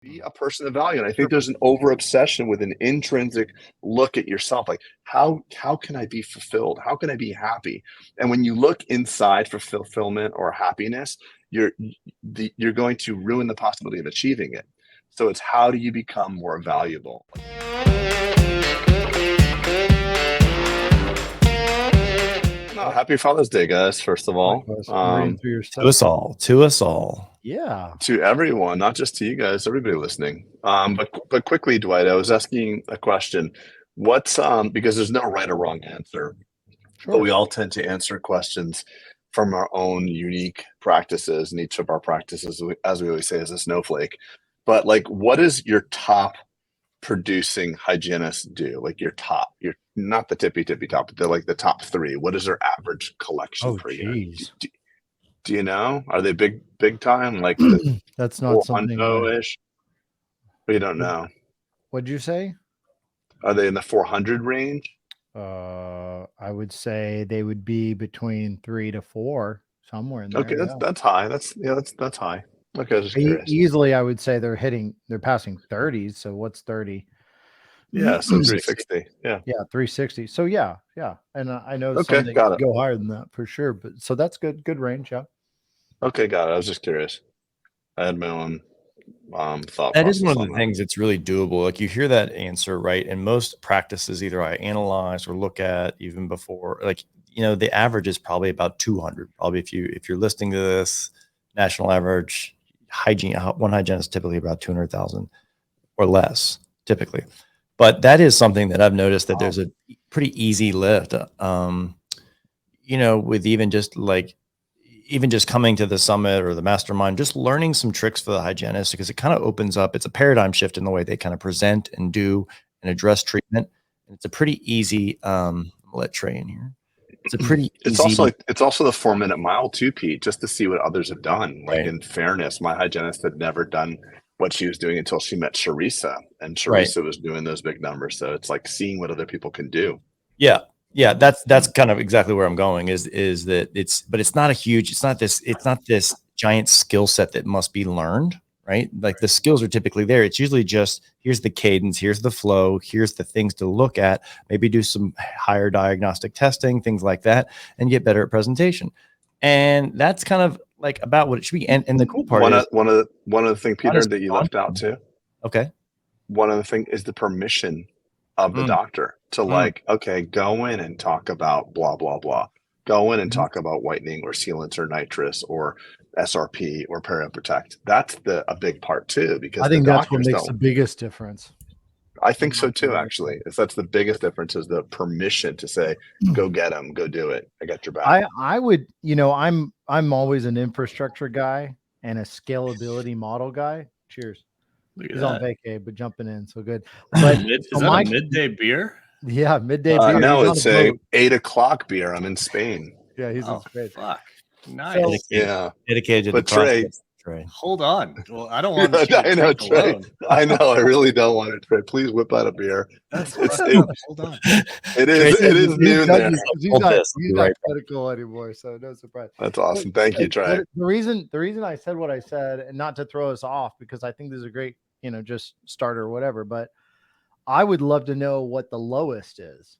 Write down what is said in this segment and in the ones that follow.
Be a person of value. And I think there's an over obsession with an intrinsic look at yourself. Like, how can I be fulfilled? How can I be happy? And when you look inside for fulfillment or happiness, you're going to ruin the possibility of achieving it. So it's, how do you become more valuable? Oh, happy Father's Day, guys, first of all. To us all. Yeah. To everyone, not just to you guys, everybody listening. But quickly, Dwight, I was asking a question. What's because there's no right or wrong answer, Sure. but we all tend to answer questions from our own unique practices, and each of our practices, as we always say, is a snowflake. But like, what does your top producing hygienist do? Like your not the tippy top, but they're like the top three. What is their average collection per year? Do you know? Are they big time? Like that's not something ish. We don't know. What'd you say? Are they in the 400 range? I would say they would be between 3 to 4, somewhere in there. Okay, that's high. That's high. Okay, I was just curious. Easily, I would say they're passing 30s. So what's 30? Yeah, so 360. Yeah, 360. So yeah. And I know some that go higher than that for sure. But so that's good range. Yeah. Okay, got it. I was just curious. I had my own thought. That is one of the things that's really doable. Like, you hear that answer, right? And most practices, either I analyze or look at even before, like, the average is probably about 200. Probably if you're listening to this, national average hygiene, one hygienist typically about 200,000 or less typically. But that is something that I've noticed that there's a pretty easy lift, with even just coming to the summit or the mastermind, just learning some tricks for the hygienist, because it kind of opens up. It's a paradigm shift in the way they kind of present and do and address treatment. And it's a pretty easy, I'll let Trey in here. It's a pretty easy. It's also the 4-minute mile too, Pete, just to see what others have done. Like, right. In fairness, my hygienist had never done what she was doing until she met Charissa, and Charissa was doing those big numbers. So it's like seeing what other people can do. Yeah. That's kind of exactly where I'm going is that it's not this giant skill set that must be learned, right? Like, the skills are typically there. It's usually just, here's the cadence, here's the flow, here's the things to look at, maybe do some higher diagnostic testing, things like that, and get better at presentation. And that's kind of like about what it should be. And the cool part is one of the things, Peter, that you left out too. Okay. One of the things is the permission of the doctor to okay, go in and talk about blah, blah, blah. Go in and talk about whitening or sealants or nitrous or SRP or PeriProtect. That's a big part too, because I think that's what makes the biggest difference. I think so too, actually. That's the biggest difference, is the permission to say, go get them, go do it. I got your back. I would, I'm always an infrastructure guy and a scalability model guy. Cheers. He's on vacay, but jumping in. So good. But is that a midday beer? Yeah, midday beer. No, it's a 8:00 beer. I'm in Spain. Yeah, he's in Spain. Fuck. Nice. So, dedicated to but the Trey. Hold on. Well, I don't want to. I know, Trey. Alone. I know. I really don't want it, Trey. Please whip out a beer. Hold on. It is noon there. He's not critical anymore, so no surprise. That's awesome. Thank you, Trey. The reason I said what I said, and not to throw us off, because I think this is a great, just starter or whatever, but I would love to know what the lowest is,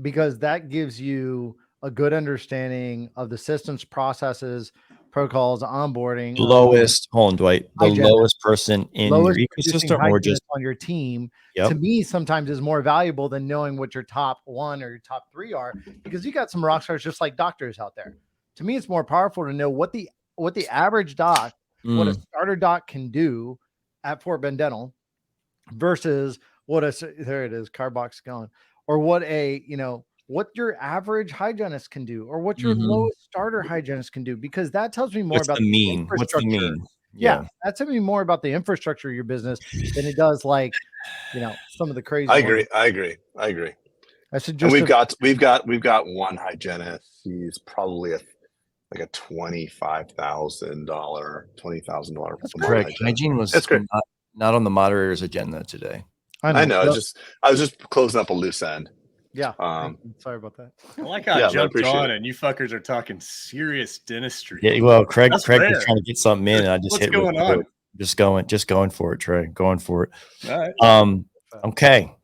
because that gives you a good understanding of the systems, processes, protocols, onboarding. Lowest, hold on, Dwight. The lowest person in your ecosystem, or just on your team, to me, sometimes is more valuable than knowing what your top 1 or your top 3 are, because you got some rock stars just like doctors out there. To me, it's more powerful to know what the average doc, what a starter doc can do at Fort Bend Dental versus there it is, Carbox gone, or what what your average hygienist can do, or what your lowest starter hygienist can do, because that tells me more about the mean. What's the mean? Yeah, that tells me more about the infrastructure of your business than it does some of the crazy. I agree. I should just. And we've got one hygienist. He's probably a $20,000. Correct. Hygiene was not on the moderator's agenda today. I know. I was just closing up a loose end. Yeah. Sorry about that. I like how I jumped on and you fuckers are talking serious dentistry. Yeah. Well, Craig was trying to get something in, and I just What's going on? Just going for it, Trey. Going for it. All right. Okay.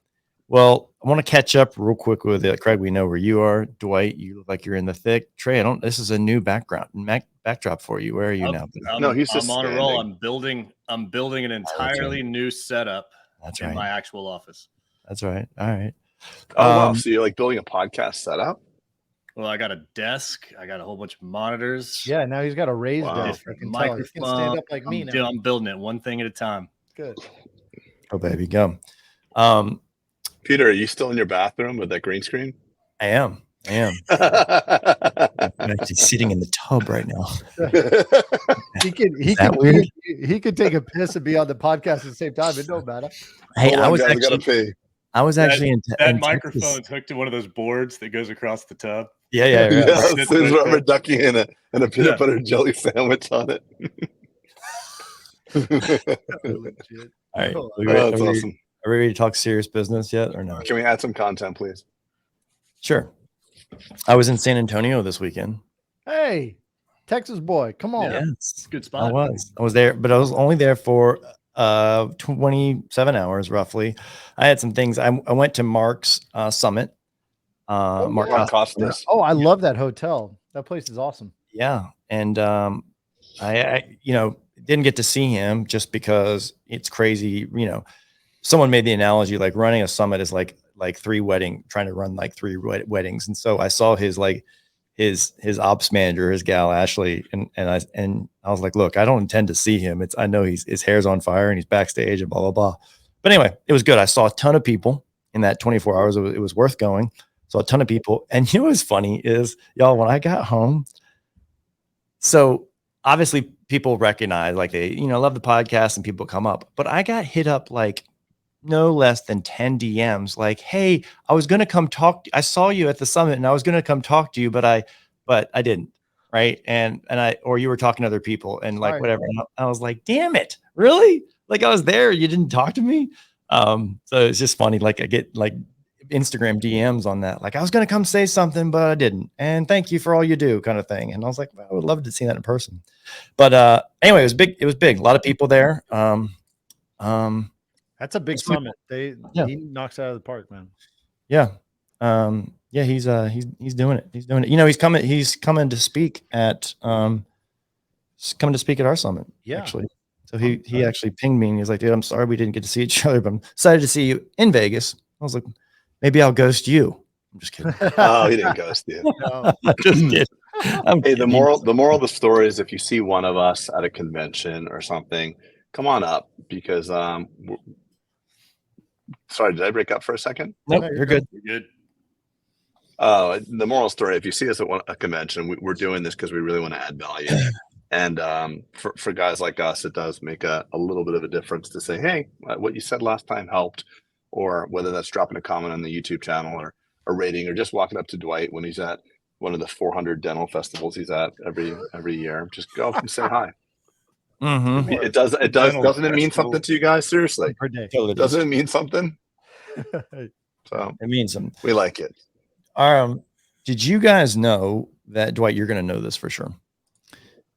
Well, I want to catch up real quick with it. Craig, we know where you are. Dwight, you look like you're in the thick. Trey, this is a new backdrop for you. Where are you now? No, he's I'm just on a standing. roll. I'm building an entirely new setup in my actual office. That's right. All right. Oh, wow. So you're like building a podcast setup? Well, I got a desk. I got a whole bunch of monitors. Yeah, now he's got a raised desk. I can tell. He can stand up like me now. I'm building it one thing at a time. Good. Oh, baby, go. Peter, are you still in your bathroom with that green screen? I am. I'm actually sitting in the tub right now. He could take a piss and be on the podcast at the same time. It don't matter. Hey, I was actually in that microphone's hooked to one of those boards that goes across the tub. Yeah. There's rubber ducky and a peanut butter jelly sandwich on it. All right. That's awesome. Are we ready to talk serious business yet or no? Can we add some content, please? Sure. I was in San Antonio this weekend. Hey, Texas boy, come on. Yeah, it's a good spot. I was there, but I was only there for 27 hours roughly. I had some things. I went to Mark's summit. Mark Costas. Oh, I love that hotel. That place is awesome. Yeah. And I didn't get to see him just because it's crazy. Someone made the analogy like running a summit is like trying to run like three weddings. And so I saw his ops manager, his gal Ashley, and I was like, look, I don't intend to see him. I know his hair's on fire and he's backstage and blah blah blah. But anyway, it was good. I saw a ton of people in that 24 hours. It was worth going. Saw a ton of people. And you know what's funny is, y'all, when I got home, so obviously people recognize, like they love the podcast and people come up, but I got hit up like no less than 10 DMs like, hey, I was going to come talk. I saw you at the summit and I was going to come talk to you, but I didn't. Right. Or you were talking to other people and like, whatever. And I was like, damn it. Really? Like I was there. You didn't talk to me. So it's just funny. Like I get like Instagram DMs on that. Like I was going to come say something, but I didn't. And thank you for all you do kind of thing. And I was like, well, I would love to see that in person. But anyway, it was big. It was big. A lot of people there. That's a big summit. He knocks it out of the park, man. Yeah. He's doing it. He's doing it. He's coming to speak at our summit. Yeah. Actually. So he actually pinged me and he's like, dude, I'm sorry we didn't get to see each other, but I'm excited to see you in Vegas. I was like, maybe I'll ghost you. I'm just kidding. Oh, he didn't ghost you. No. Just kidding. Hey, the moral of the story is if you see one of us at a convention or something, come on up because sorry, did I break up for a second? Nope, you're good. You're good. The moral story, if you see us at a convention, we're doing this because we really want to add value. And for guys like us, it does make a little bit of a difference to say, hey, what you said last time helped. Or whether that's dropping a comment on the YouTube channel or a rating or just walking up to Dwight when he's at one of the 400 dental festivals he's at every year. Just go up and say hi. Mm-hmm. It doesn't it mean something to you guys? Seriously. Doesn't it mean something? So it means something. We like it. Did you guys know that, Dwight, you're going to know this for sure,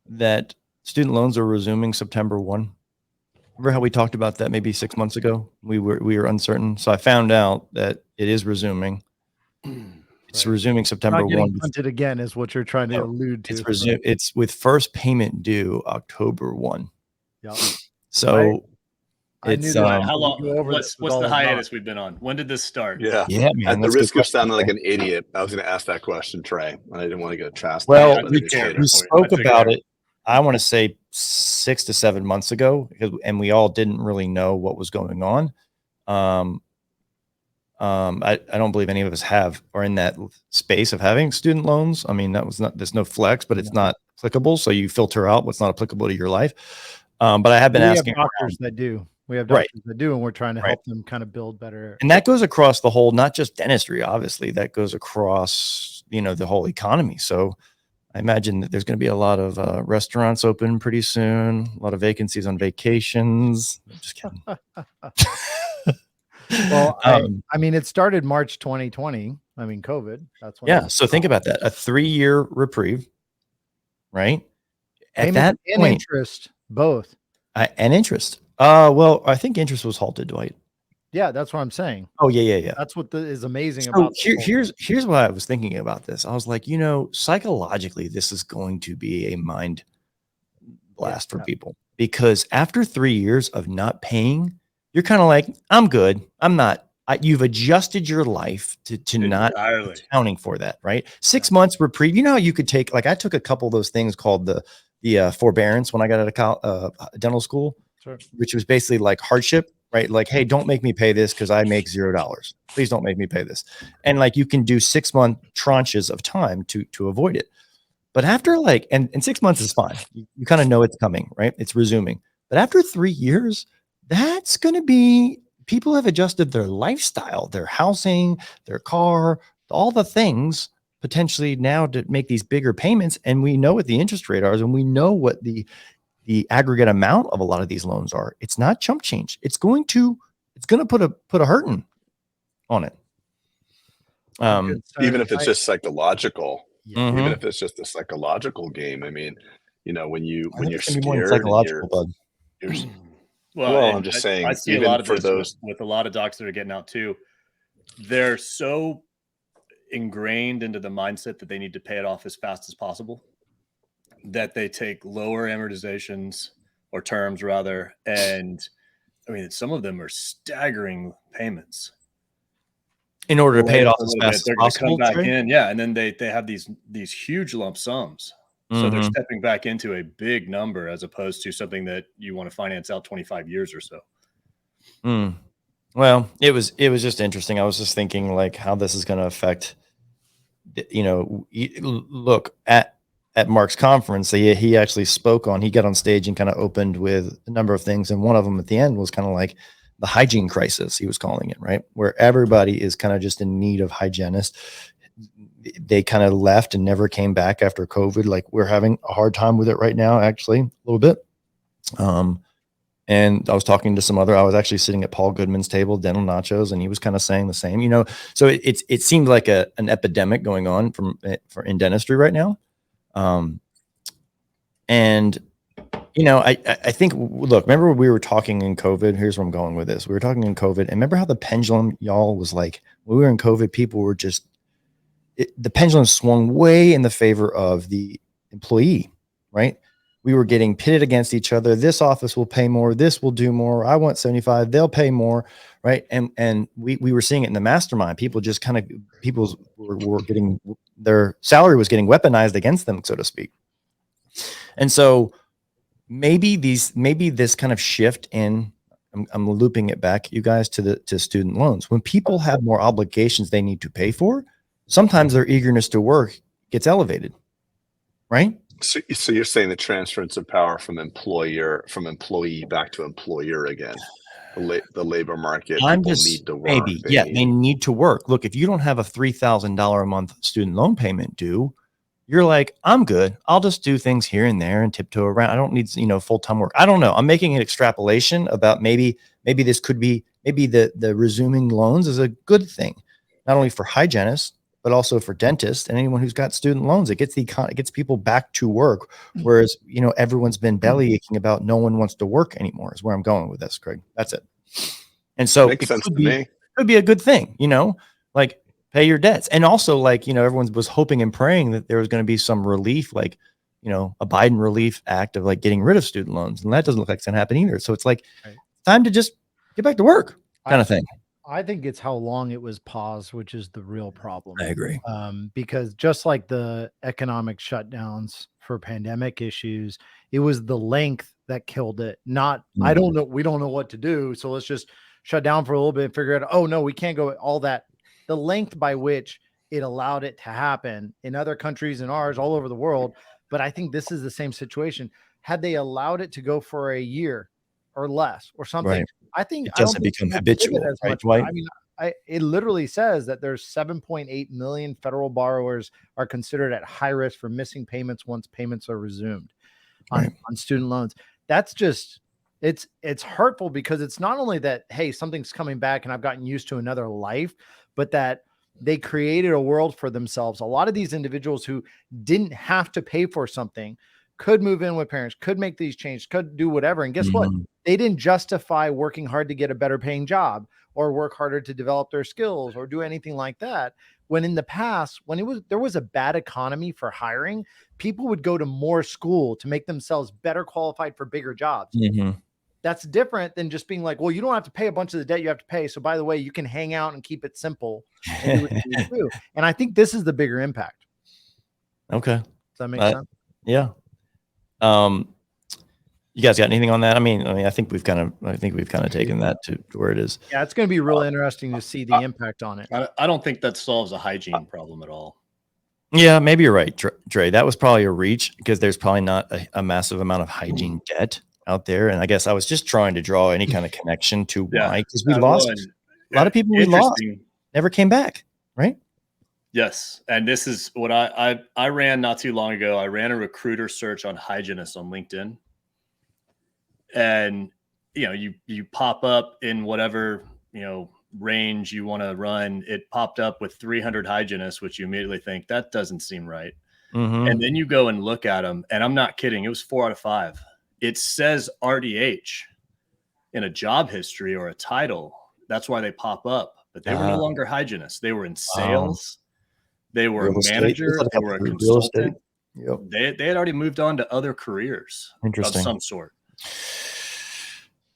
that student loans are resuming September 1? Remember how we talked about that maybe 6 months ago? We were uncertain. So I found out that it is resuming. It's resuming September 1. Punted again is what you're trying to allude to. It's with first payment due October 1. Yeah. So it's how long? What's the hiatus we've been on? When did this start? Yeah, man. At the risk of sounding like an idiot, I was going to ask that question, Trey. I didn't want to get chastised. Well, we spoke about it. I want to say 6 to 7 months ago, and we all didn't really know what was going on. I don't believe any of us are in that space of having student loans. I mean, there's no flex, but it's not applicable. So you filter out what's not applicable to your life. But I have been asking doctors that do. We have doctors that do, and we're trying to help them kind of build better. And that goes across the whole, not just dentistry, obviously, that goes across, the whole economy. So I imagine that there's going to be a lot of restaurants open pretty soon, a lot of vacancies on vacations. I'm just kidding. Well, I mean, it started March 2020. I mean, COVID. That's when. Yeah. So think about that. A 3-year reprieve, right? At that point, interest, both. And interest. Well, I think interest was halted, Dwight. Yeah, that's what I'm saying. Oh, yeah. That's what is amazing So about here's what I was thinking about this. I was like, psychologically, this is going to be a mind blast for people, because after 3 years of not paying, you're kind of like, I'm good. I'm not. You've adjusted your life to not accounting for that, right? 6 months reprieve. You know how you could take, like, I took a couple of those things called the forbearance when I got out of dental school, which was basically like hardship, right? Like, hey, don't make me pay this because I make $0. Please don't make me pay this. And like, you can do 6-month tranches of time to avoid it. But after and 6 months is fine. You kind of know it's coming, right? It's resuming. But after 3 years, that's going to be, people have adjusted their lifestyle, their housing, their car, all the things potentially now to make these bigger payments. And we know what the interest rate are, and we know what the aggregate amount of a lot of these loans are. It's not chump change. It's going to put a hurting on it. Even if it's just psychological, Mm-hmm. even if it's just a psychological game. I mean, when you're scared, well, I'm just saying, I see a lot of this with a lot of docs that are getting out too. They're so ingrained into the mindset that they need to pay it off as fast as possible that they take lower amortizations or terms rather. And I mean, some of them are staggering payments in order to pay it off as fast as They're possible. going to come back in. Yeah. And then they have these huge lump sums. So they're stepping back into a big number as opposed to something that you want to finance out 25 years or so. Well, it was just interesting. I was just thinking like how this is going to affect, look at Mark's conference. He actually he got on stage and kind of opened with a number of things. And one of them at the end was kind of like the hygiene crisis, he was calling it, right? Where everybody is kind of just in need of hygienists. They kind of left and never came back after COVID. Like, we're having a hard time with it right now, actually, a little bit. And I was talking to I was actually sitting at Paul Goodman's table, Dental Nachos, and he was kind of saying the same, so it seemed like an epidemic going on in dentistry right now. And I think, look, remember when we were talking in COVID? Here's where I'm going with this. We were talking in COVID, and remember how the pendulum, y'all, was like, when we were in COVID, people were just, the pendulum swung way in the favor of the employee, right? We were getting pitted against each other. This office will pay more. This will do more. I want 75. They'll pay more, right? And we were seeing it in the mastermind. People just were getting, their salary was getting weaponized against them, so to speak. And so maybe this kind of shift in, I'm looping it back, you guys, to student loans. When people have more obligations they need to pay for, sometimes their eagerness to work gets elevated, right? So you're saying the transference of power from employee back to employer again. The labor market, people need to work. They need to work. Look, if you don't have a $3,000 a month student loan payment due, you're like, I'm good. I'll just do things here and there and tiptoe around. I don't need, full-time work. I don't know. I'm making an extrapolation about maybe this could be, maybe the resuming loans is a good thing, not only for hygienists, but also for dentists and anyone who's got student loans. It gets people back to work. Whereas, everyone's been belly aching about no one wants to work anymore, is where I'm going with this, Craig. That's it. And so it could be a good thing, like pay your debts. And also, like, everyone was hoping and praying that there was going to be some relief, like, a Biden relief act of like getting rid of student loans. And that doesn't look like it's going to happen either. So it's like, time to just get back to work kind of thing. I think it's how long it was paused, which is the real problem. I agree. Because just like the economic shutdowns for pandemic issues, it was the length that killed it. Not, I don't know. We don't know what to do. So let's just shut down for a little bit and figure out, oh no, we can't go all that. The length by which it allowed it to happen in other countries and ours all over the world. But I think this is the same situation. Had they allowed it to go for a year or less or something, right, I think it doesn't become habitual, right, Dwight? I mean, it literally says that there's 7.8 million federal borrowers are considered at high risk for missing payments once payments are resumed on student loans. That's just, it's hurtful because it's not only that, hey, something's coming back and I've gotten used to another life, but that they created a world for themselves. A lot of these individuals who didn't have to pay for something could move in with parents, could make these changes, could do whatever. And guess what? They didn't justify working hard to get a better paying job or work harder to develop their skills or do anything like that. When in the past, when there was a bad economy for hiring, people would go to more school to make themselves better qualified for bigger jobs. That's different than just being like, well, you don't have to pay a bunch of the debt you have to pay. So by the way, you can hang out and keep it simple and do what you need to do. And I think this is the bigger impact. Okay. Does that make sense? Yeah. You guys got anything on that? I mean, I think we've kind of taken that to where it is. Yeah, it's going to be real interesting to see the impact on it. I don't think that solves a hygiene problem at all. Yeah, maybe you're right, Trey. That was probably a reach because there's probably not a massive amount of hygiene debt out there. And I guess I was just trying to draw any kind of connection to why, because we lost a lot of people. We lost, never came back, right? Yes, and this is what I ran not too long ago. I ran a recruiter search on hygienists on LinkedIn, and you pop up in whatever range you want to run. It popped up with 300 hygienists, which you immediately think that doesn't seem right. And then you go and look at them, and I'm not kidding. It was 4 out of 5. It says RDH in a job history or a title. That's why they pop up. But they were no longer hygienists. They were in sales. They were a manager. They were a consultant. Yep. They had already moved on to other careers of some sort.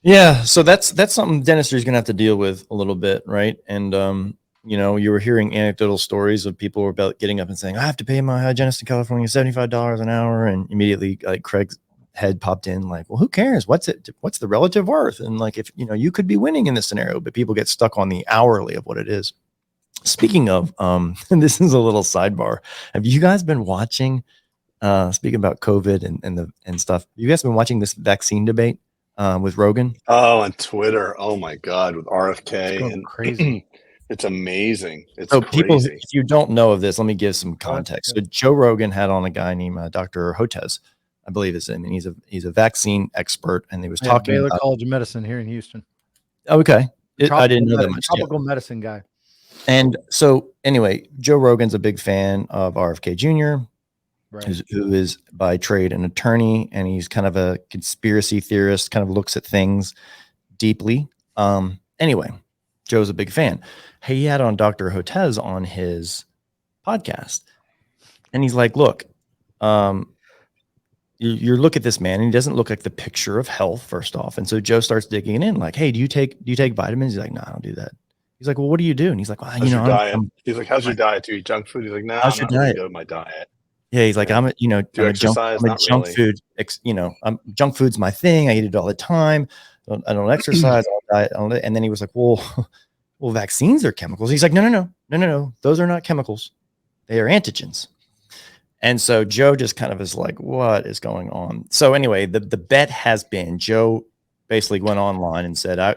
Yeah. So that's something dentistry is going to have to deal with a little bit. Right. And, you were hearing anecdotal stories of people who were about getting up and saying, I have to pay my hygienist in California $75 an hour. And immediately Craig's head popped in like, well, who cares? What's the relative worth? And like, if, you could be winning in this scenario, but people get stuck on the hourly of what it is. Speaking of, and this is a little sidebar. Have you guys been watching, speaking about COVID and stuff, you guys been watching this vaccine debate with Rogan? Oh, on Twitter. Oh my God. With RFK. It's and crazy. It's amazing. It's so crazy. People, if you don't know of this, let me give some context. So Joe Rogan had on a guy named Dr. Hotez, I believe is him, and he's a vaccine expert, and he was talking Baylor about College of Medicine here in Houston. Okay, I didn't know that much. Tropical medicine guy. And so anyway, Joe Rogan's a big fan of RFK Jr., who is by trade an attorney, and he's kind of a conspiracy theorist, kind of looks at things deeply. Anyway, Joe's a big fan. He had on Dr. Hotez on his podcast, and he's like, look, you look at this man, and he doesn't look like the picture of health, first off. And so Joe starts digging in like, hey, do you take vitamins? He's like, no, I don't do that. He's like, well, what do you do? And he's like, well, how's your diet? He's like, how's your diet? Do you eat junk food? He's like, no, how's your diet? Really my diet. Yeah, he's like, I'm a junk food. Junk food's my thing. I eat it all the time. I don't exercise. And then he was like, well, vaccines are chemicals. He's like, no. Those are not chemicals. They are antigens. And so Joe just kind of is like, what is going on? So anyway, the bet has been, Joe basically went online and said,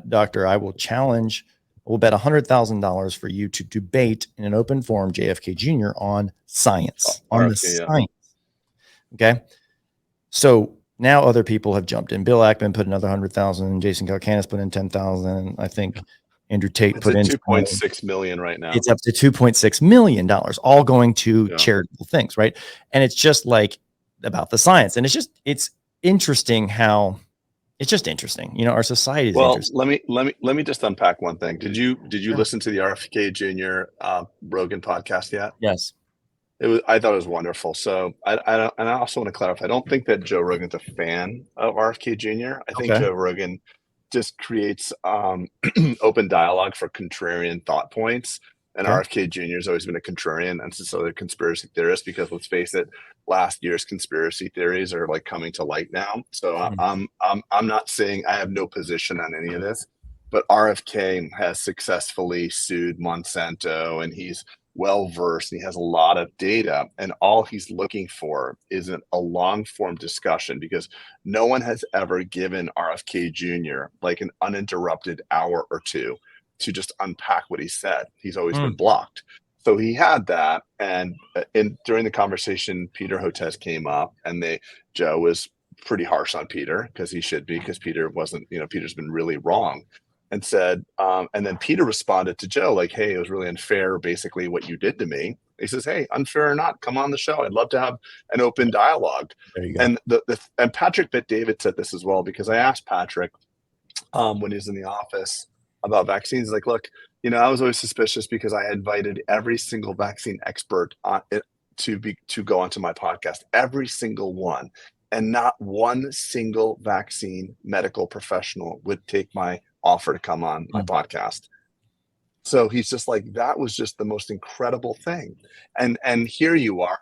Doctor, I will challenge. We'll bet $100,000 for you to debate in an open forum JFK Jr. on science, science. Okay. So now other people have jumped in. Bill Ackman put another 100,000. Jason Calcanis put in 10,000. I think Andrew Tate put in 2.6 million right now. It's up to $2.6 million, all going to charitable things. Right. And it's just like about the science. And it's interesting how it's just interesting. Our society is interesting. Let me just unpack one thing. Did you listen to the RFK Jr. Rogan podcast yet? Yes. I thought it was wonderful. So I also want to clarify. I don't think that Joe Rogan's a fan of RFK Jr. I think Joe Rogan just creates open dialogue for contrarian thought points. And RFK Jr. has always been a contrarian, and so they're a conspiracy theorist, because let's face it, last year's conspiracy theories are like coming to light now. So I'm not saying I have no position on any of this, but RFK has successfully sued Monsanto, and he's well versed, and he has a lot of data, and all he's looking for is a long form discussion, because no one has ever given RFK Jr. like an uninterrupted hour or two to just unpack what he said. He's always been blocked. So he had that, and during the conversation, Peter Hotez came up, and Joe was pretty harsh on Peter, because he should be, because Peter wasn't, Peter's been really wrong, and said, and then Peter responded to Joe like, hey, it was really unfair, basically, what you did to me. He says, hey, unfair or not, come on the show. I'd love to have an open dialogue. There you go. And and Patrick Bet-David said this as well, because I asked Patrick when he was in the office about vaccines, like, look, I was always suspicious because I invited every single vaccine expert on it to go onto my podcast, every single one. And not one single vaccine medical professional would take my offer to come on my podcast. So he's just like, that was just the most incredible thing. And here you are,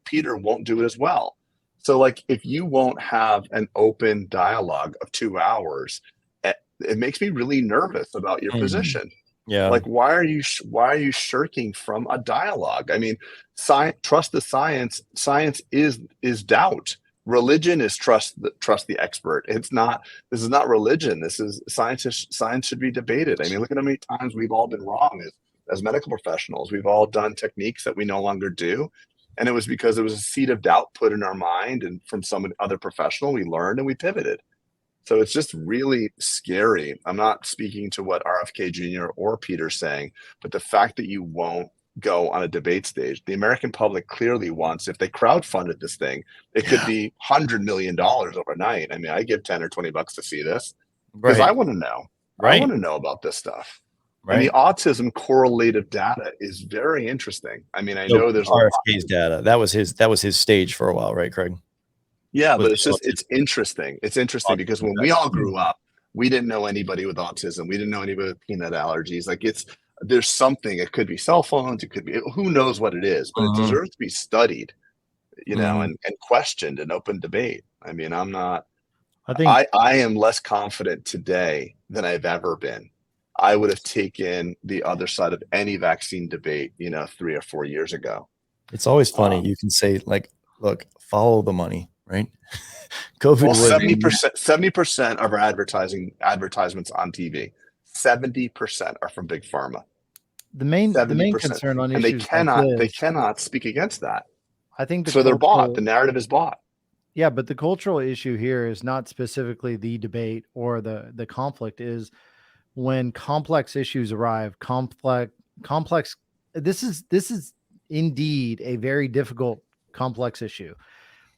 Peter won't do it as well. So like, if you won't have an open dialogue of 2 hours, it makes me really nervous about your position. Yeah. Like, why are you shirking from a dialogue? I mean, trust the science. Science is doubt. Religion is trust the expert. This is not religion. This is science. Science should be debated. I mean, look at how many times we've all been wrong as medical professionals. We've all done techniques that we no longer do. And it was because there was a seed of doubt put in our mind, and from some other professional, we learned and we pivoted. So it's just really scary. I'm not speaking to what RFK Jr. or Peter's saying, but the fact that you won't go on a debate stage, the American public clearly wants, if they crowdfunded this thing, it could be $100 million overnight. I mean, I give 10 or 20 bucks to see this because I want to know. I want to know about this stuff. And the autism correlative data is very interesting. I mean, I know there's RFK's data. That was his stage for a while, right, Craig? Yeah, but it's interesting. It's interesting because when we all grew up, we didn't know anybody with autism. We didn't know anybody with peanut allergies. Like, there's something. It could be cell phones. It could be, who knows what it is, but it deserves to be studied, and questioned and open debate. I mean, I am less confident today than I've ever been. I would have taken the other side of any vaccine debate, 3 or 4 years ago. It's always funny. You can say, like, look, follow the money, right? COVID. Well, 70% of our advertisements on TV, 70% are from big pharma. The main concern on issues, and they cannot speak against that. I think they're bought. The narrative is bought. Yeah, but the cultural issue here is not specifically the debate or the conflict. Is when complex issues arrive. Complex. This is indeed a very difficult, complex issue.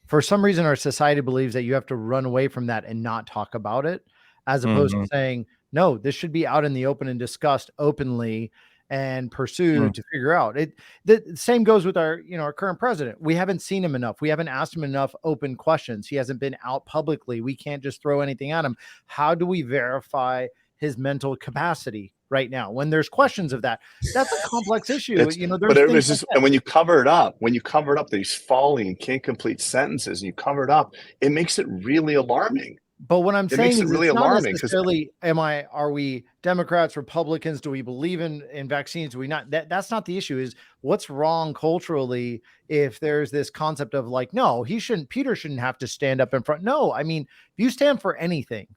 For some reason, our society believes that you have to run away from that and not talk about it, as opposed to saying, no, this should be out in the open and discussed openly and pursued to figure out it. The same goes with our current president. We haven't seen him enough. We haven't asked him enough open questions. He hasn't been out publicly. We can't just throw anything at him. How do we verify his mental capacity right now when there's questions of that? That's a complex issue. But it was just, and when you cover it up, that he's falling and can't complete sentences, and you cover it up, it makes it really alarming. But what I'm saying is, really it's not alarming. necessarily, are we Democrats, Republicans? Do we believe in vaccines? Do we not? That's not the issue. Is what's wrong culturally if there's this concept of like, no, Peter shouldn't have to stand up in front. No, I mean, if you stand for anything,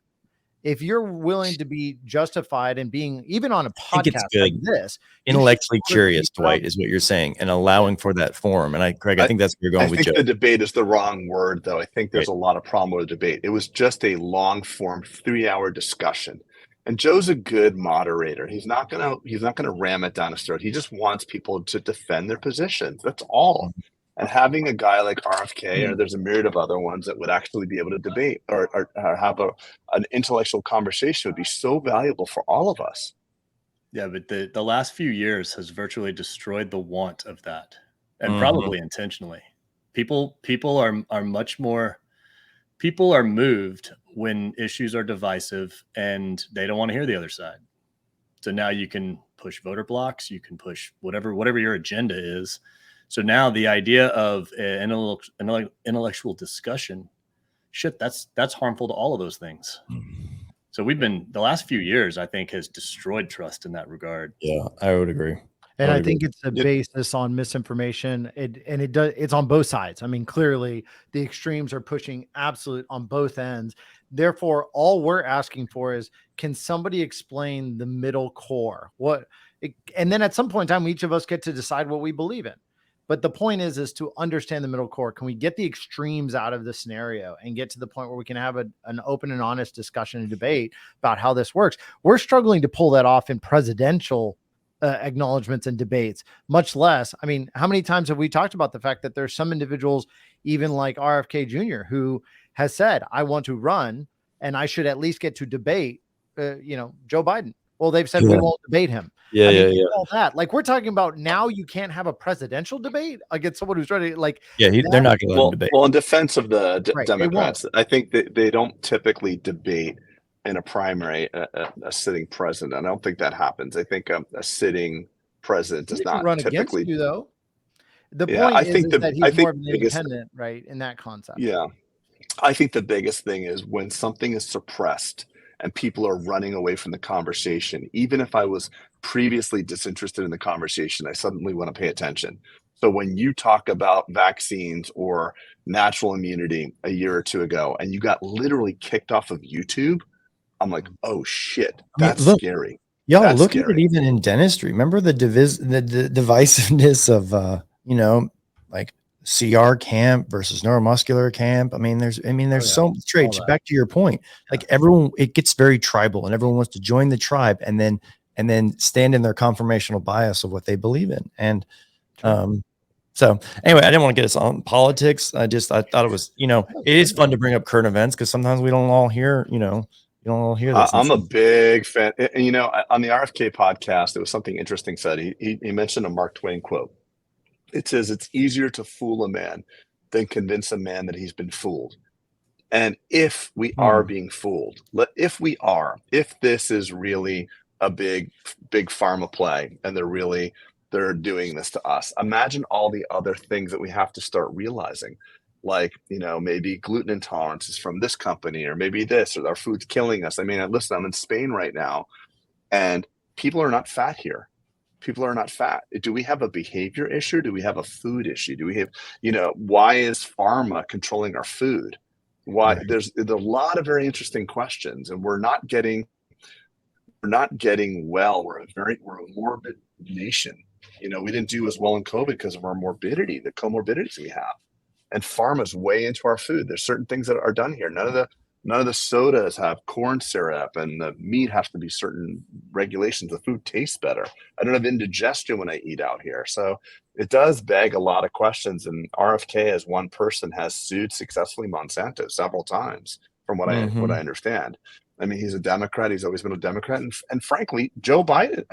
if you're willing to be justified and being even on a podcast like this, intellectually curious, Dwight, is what you're saying, and allowing for that forum. And Craig, I think that's where you're going with Joe. I think the debate is the wrong word, though. I think there's a lot of problem with the debate. It was just a long form 3-hour discussion. And Joe's a good moderator. He's not gonna ram it down his throat. He just wants people to defend their positions. That's all. And having a guy like RFK, or there's a myriad of other ones that would actually be able to debate or have an intellectual conversation would be so valuable for all of us. Yeah, but the last few years has virtually destroyed the want of that, and probably intentionally. People are much more. People are moved when issues are divisive and they don't want to hear the other side. So now you can push voter blocks, you can push whatever your agenda is. So now the idea of an intellectual discussion, that's harmful to all of those things. So the last few years, I think, has destroyed trust in that regard. Yeah, I would agree. And I think it's a basis on misinformation. It's on both sides. I mean, clearly the extremes are pushing absolute on both ends. Therefore, all we're asking for is, can somebody explain the middle core? And then at some point in time, each of us get to decide what we believe in. But the point is to understand the middle core. Can we get the extremes out of the scenario and get to the point where we can have an open and honest discussion and debate about how this works? We're struggling to pull that off in presidential acknowledgments and debates, much less. I mean, how many times have we talked about the fact that there's some individuals, even like RFK Jr., who has said, I want to run and I should at least get to debate, Joe Biden. Well, they've said we won't debate him. All that. Like, we're talking about now you can't have a presidential debate against someone who's trying to they're not going to debate. Well, in defense of the Democrats, I think that they don't typically debate in a primary a sitting president. I don't think that happens. I think a sitting president does not run typically against you, though. The point is that he's more of an independent, right? In that concept. Yeah. I think the biggest thing is when something is suppressed and people are running away from the conversation. Even if I was previously disinterested in the conversation, I suddenly want to pay attention. So when you talk about vaccines or natural immunity a year or two ago, and you got literally kicked off of YouTube, I'm like, oh shit, that's scary. Y'all look at it even in dentistry. Remember the divisiveness of like CR camp versus neuromuscular camp. I mean, there's so Trey, back to your point. Like everyone, it gets very tribal, and everyone wants to join the tribe and then stand in their conformational bias of what they believe in. And so anyway, I didn't want to get us on politics. I thought it was, it is fun to bring up current events because sometimes we don't all hear, you don't all hear this. I'm a big fan. And, on the RFK podcast, there was something interesting said. He mentioned a Mark Twain quote. It says, it's easier to fool a man than convince a man that he's been fooled. And if we are being fooled, if this is really a big pharma play and they're doing this to us, imagine all the other things that we have to start realizing. Like, maybe gluten intolerance is from this company, or maybe this, or our food's killing us. I mean, listen, I'm in Spain right now and people are not fat here. People are not fat. Do we have a behavior issue? Do we have a food issue? Do we have, why is pharma controlling our food? Why? Right. There's a lot of very interesting questions, and we're not getting well. We're a morbid nation. We didn't do as well in COVID because of our morbidity, the comorbidities we have. And pharma's way into our food. There's certain things that are done here. None of the sodas have corn syrup, and the meat has to be certain regulations. The food tastes better. I don't have indigestion when I eat out here. So it does beg a lot of questions. And RFK, as one person, has sued successfully Monsanto several times, from what I understand. I mean, he's a Democrat. He's always been a Democrat. And frankly, Joe Rogan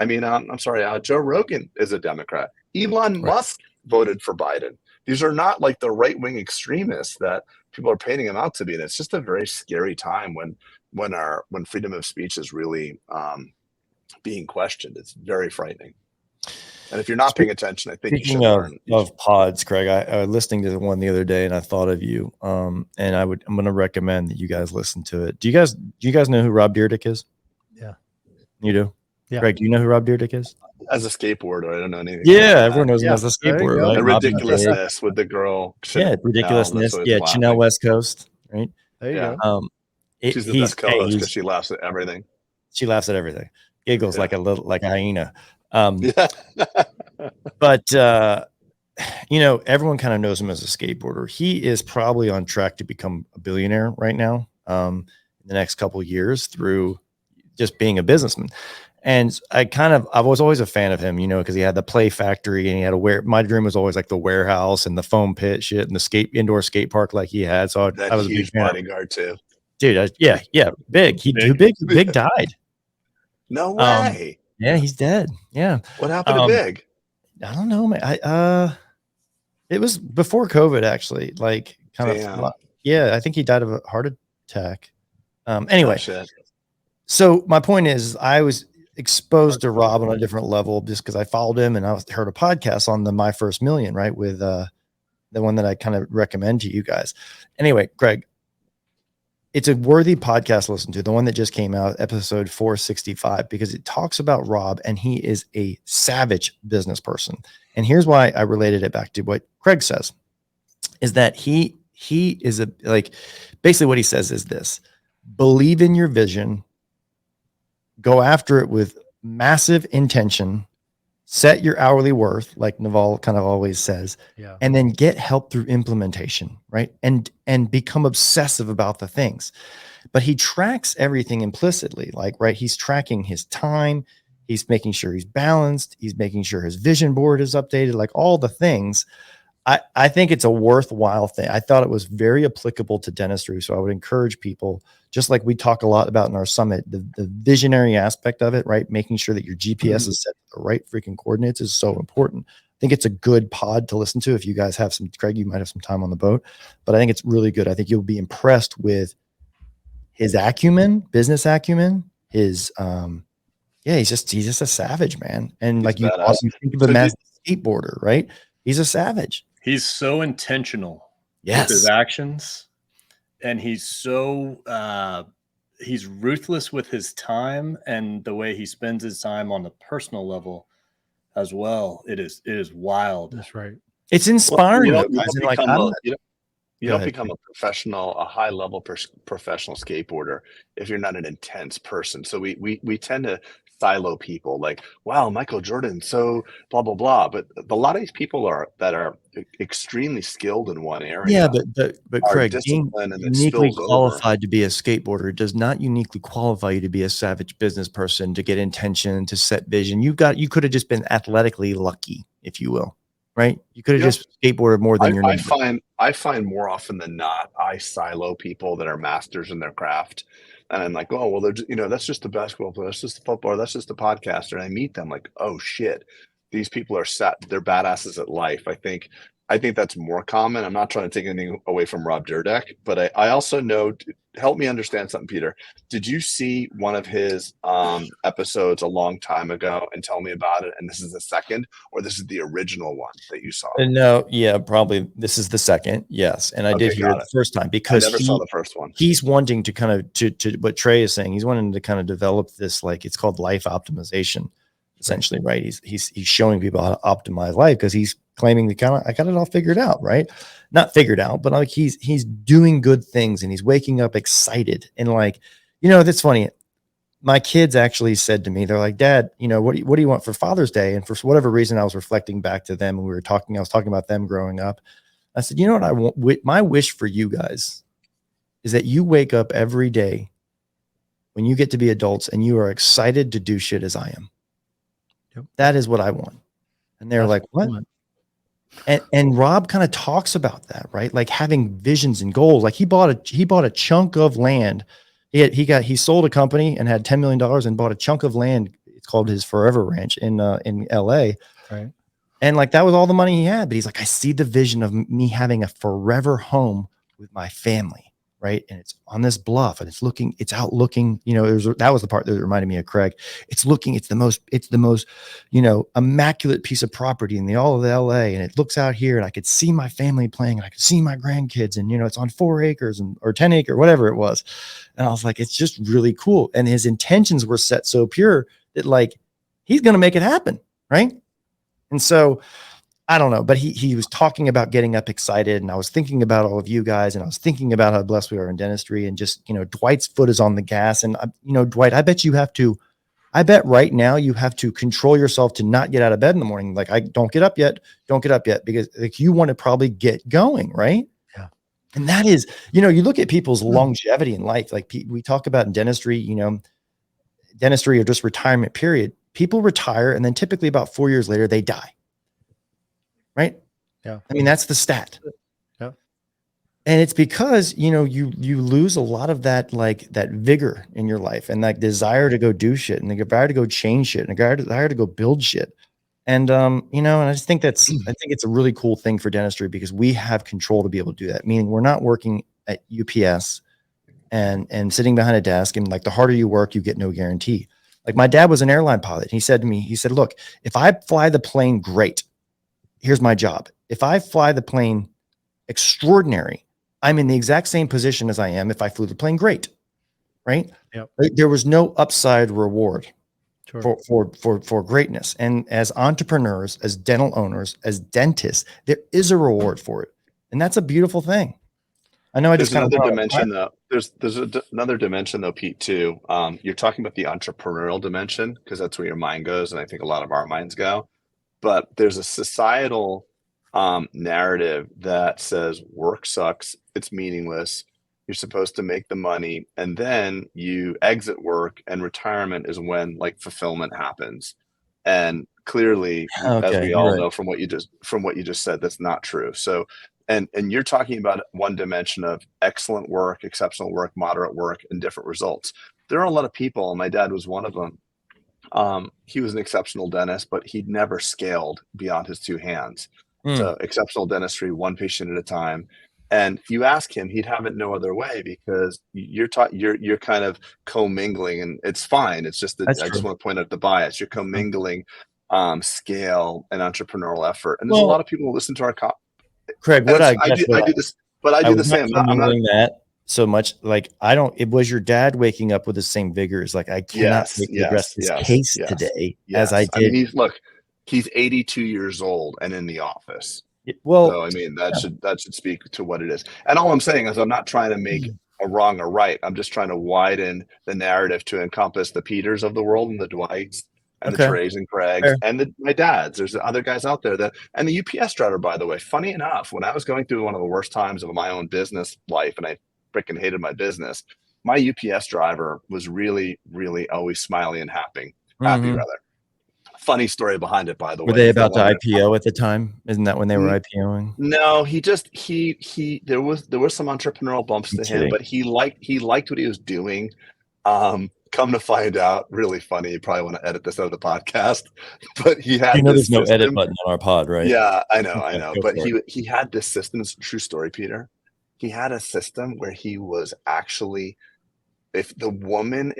is a Democrat. Elon Musk voted for Biden. These are not like the right-wing extremists that people are painting them out to be. And it's just a very scary time when freedom of speech is really being questioned. It's very frightening. And if you're not paying attention, I think speaking of pods, Craig, I was listening to the one the other day and I thought of you. And I'm going to recommend that you guys listen to it. Do you guys know who Rob Dyrdek is? Yeah. You do? Yeah. Craig, do you know who Rob Dyrdek is? As a skateboarder, I don't know anything. Yeah, everyone knows him as a skateboarder. Right? The ridiculousness with the girl. Ridiculousness. Chanel West Coast, right? There you go. She's the best co-host because she laughs at everything. She laughs at everything. Giggles like a hyena. But everyone kind of knows him as a skateboarder. He is probably on track to become a billionaire right now, in the next couple of years through just being a businessman. And I was always a fan of him, because he had the play factory and he had my dream was always like the warehouse and the foam pit shit and the indoor skate park like he had. So I was a big bodyguard too. Dude, big. Big died. No way. Yeah, he's dead. Yeah. What happened to Big? I don't know, man. It was before COVID, actually. Like, I think he died of a heart attack. Anyway, so my point is, I was exposed to Rob on a different level just because I followed him and I heard a podcast on the My First Million, right? With the one that I kind of recommend to you guys. Anyway, Greg, it's a worthy podcast to listen to, the one that just came out, episode 465, because it talks about Rob and he is a savage business person. And here's why I related it back to what Craig says, is that he is basically what he says is this: believe in your vision, go after it with massive intention, set your hourly worth, like Naval kind of always says, and then get help through implementation, right? And become obsessive about the things. But he tracks everything implicitly, he's tracking his time, He's making sure he's balanced. He's making sure his vision board is updated, like all the things. I think it's a worthwhile thing. I thought it was very applicable to dentistry. So I would encourage people, just like we talk a lot about in our summit, the visionary aspect of it, right? Making sure that your GPS is set to the right freaking coordinates is so important. I think it's a good pod to listen to. If you guys have some, Craig, you might have some time on the boat, but I think it's really good. I think you'll be impressed with his acumen, business acumen, his, he's just a savage, man. And He's like you think of him as a skateboarder, right? He's a savage. He's so intentional with his actions, and he's so he's ruthless with his time and the way he spends his time on the personal level as well. It is wild. That's right. It's inspiring. You don't become a professional, a high level professional skateboarder if you're not an intense person. So we tend to silo people like, wow, Michael Jordan, so blah, blah, blah. But a lot of these people are extremely skilled in one area. Yeah, but Craig, being uniquely qualified to be a skateboarder does not uniquely qualify you to be a savage business person, to get intention, to set vision. You could have just been athletically lucky, if you will. Right? You could have just skateboarded more than your neighbor. I find more often than not, I silo people that are masters in their craft. And I'm like, oh, well, they're that's just the basketball player. That's just the footballer. That's just the podcaster. And I meet them like, oh, shit. These people are they're badasses at life. I think that's more common. I'm not trying to take anything away from Rob Dyrdek, but I also know, help me understand something, Peter. Did you see one of his episodes a long time ago and tell me about it? And this is the second, or this is the original one that you saw? No, yeah, probably this is the second. Yes. And I did hear it the first time because I never saw the first one. He's wanting to kind of, to what Trey is saying, he's wanting to kind of develop this, like, it's called life optimization, essentially, right? He's showing people how to optimize life because he's claiming I got it all figured out, right? Not figured out, but like he's doing good things and he's waking up excited. And like, that's funny. My kids actually said to me, they're like, Dad, what do you want for Father's Day? And for whatever reason, I was reflecting back to them and I was talking about them growing up. I said, you know what I want? My wish for you guys is that you wake up every day when you get to be adults and you are excited to do shit as I am. Yep. That is what I want. And they're like, what? And Rob kind of talks about that, right? Like having visions and goals. Like he bought a chunk of land. He sold a company and had $10 million and bought a chunk of land. It's called his Forever Ranch in LA. Right. And like, that was all the money he had. But he's like, I see the vision of me having a forever home with my family. Right. And it's on this bluff and it's out looking, that was the part that reminded me of Craig. It's the most, immaculate piece of property in all of LA. And it looks out here and I could see my family playing and I could see my grandkids and, it's on 4 acres or 10 acre, whatever it was. And I was like, it's just really cool. And his intentions were set so pure that like, he's going to make it happen. Right. And so I don't know, but he was talking about getting up excited, and I was thinking about all of you guys, and I was thinking about how blessed we are in dentistry, and just, Dwight's foot is on the gas, and Dwight, I bet right now you have to control yourself to not get out of bed in the morning. Like, I don't get up yet, because like you want to probably get going, right? Yeah. And that is, you look at people's longevity in life, like we talk about in dentistry, dentistry or just retirement period. People retire, and then typically about 4 years later, they die. Right. Yeah. I mean, that's the stat. Yeah. And it's because, you lose a lot of that, like that vigor in your life and that desire to go do shit and the desire to go change shit and the desire to go build shit. And, and I just think I think it's a really cool thing for dentistry because we have control to be able to do that. Meaning we're not working at UPS and sitting behind a desk and like the harder you work, you get no guarantee. Like my dad was an airline pilot. He said to me, look, if I fly the plane, great. Here's my job. If I fly the plane extraordinary, I'm in the exact same position as I am if I flew the plane great. Right? Yep. There was no upside reward for greatness. And as entrepreneurs, as dental owners, as dentists, there is a reward for it. And that's a beautiful thing. I know there's another dimension though. There's another dimension though, Pete, too. You're talking about the entrepreneurial dimension because that's where your mind goes. And I think a lot of our minds go. But there's a societal narrative that says work sucks, it's meaningless, You're supposed to make the money, and then you exit work, and retirement is when like fulfillment happens. And clearly, as Okay, we you're all right. know from what you just said, that's not true. So, and you're talking about one dimension of excellent work, exceptional work, moderate work, and different results. There are a lot of people, and my dad was one of them. He was an exceptional dentist, but he'd never scaled beyond his two hands. So exceptional dentistry, one patient at a time. And if you ask him, he'd have it no other way, because you're kind of commingling, and it's fine. It's just that That's I just true. want to point out the bias. You're commingling scale and entrepreneurial effort. And there's a Well, lot of people who listen to our Craig, I do this, but I do the was not same. I'm not doing that so much. Like, I don't, it was your dad waking up with the same vigor. It's like, I cannot Yes, make the yes, rest of this yes, case yes, today as yes. I I mean, did. he's 82 years old and in the office. Well, So I mean, that should speak to what it is. And all I'm saying is, I'm not trying to make a wrong or right. I'm just trying to widen the narrative to encompass the Peters of the world, and the Dwights, and the Treys and Craigs, fair. and my dads. There's other guys out there and the UPS driver, by the way. Funny enough, when I was going through one of the worst times of my own business life, and I freaking hated my business, my UPS driver was really, really always smiley and happy rather. Funny story behind it, by the way. Were they about to IPO at the time? Isn't that when they were IPOing? No, there was some entrepreneurial bumps to him, but he liked what he was doing. Come to find out, really funny. You probably want to edit this out of the podcast, but he had there's no edit button on our pod, right? Yeah, I know. But he had this system. It's a true story, Peter. He had a system where he was actually, if a woman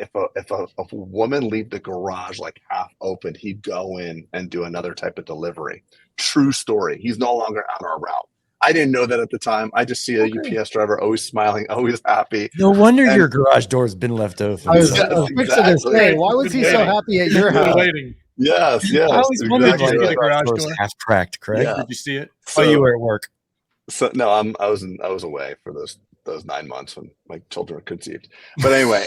leave the garage like half open, he'd go in and do another type of delivery. True story. He's no longer on our route. I didn't know that at the time. I just see a UPS driver always smiling, always happy. No wonder your garage door has been left open. I was fixing to say, why was he so happy at your house? Waiting. Yes. I always wondered why the garage door half cracked, Craig. Yeah. Did you see it? So you were at work. So no, I was away for those 9 months when my children were conceived. But anyway,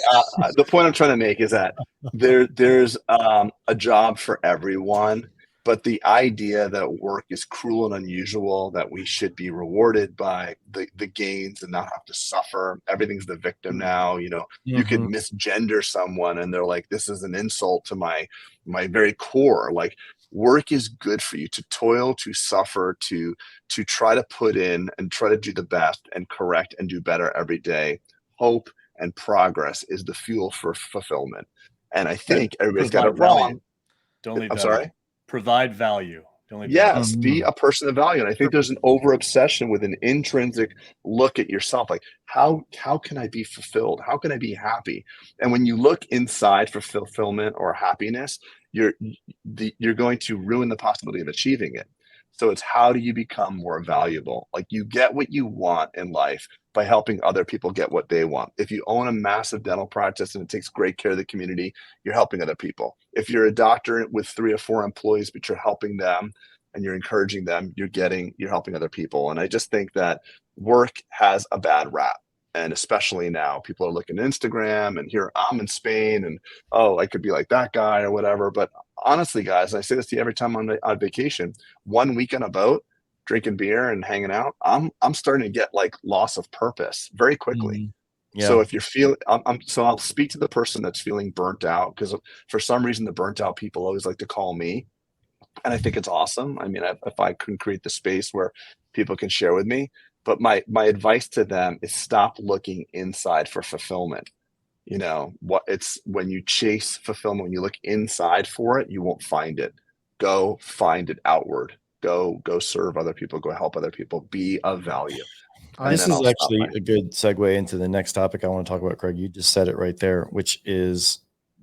the point I'm trying to make is that there's a job for everyone, but the idea that work is cruel and unusual, that we should be rewarded by the gains and not have to suffer. Everything's the victim now. You could misgender someone and they're like, this is an insult to my very core. Like, work is good for you to toil, to suffer, to try to put in and try to do the best and correct and do better every day. Hope and progress is the fuel for fulfillment. And I think everybody's got it wrong. Don't leave. I'm sorry. Provide value. Don't leave. Yes, be a person of value. And I think there's an over obsession with an intrinsic look at yourself. Like, how can I be fulfilled? How can I be happy? And when you look inside for fulfillment or happiness, you're going to ruin the possibility of achieving it. So it's, how do you become more valuable? Like, you get what you want in life by helping other people get what they want. If you own a massive dental practice and it takes great care of the community, you're helping other people. If you're a doctor with 3 or 4 employees, but you're helping them and you're encouraging them, you're helping other people. And I just think that work has a bad rap. And especially now, people are looking at Instagram, and here I'm in Spain, and I could be like that guy or whatever. But honestly, guys, I say this to you every time I'm on vacation. 1 week on a boat, drinking beer and hanging out, I'm starting to get like loss of purpose very quickly. Yeah. So if you're feeling, so I'll speak to the person that's feeling burnt out, because for some reason the burnt out people always like to call me, and I think it's awesome. I mean, if I can create the space where people can share with me. But my advice to them is, stop looking inside for fulfillment. When you chase fulfillment, when you look inside for it, you won't find it. Go find it outward. Go serve other people. Go help other people. Be of value. This is actually a good segue into the next topic I want to talk about, Craig. You just said it right there, which is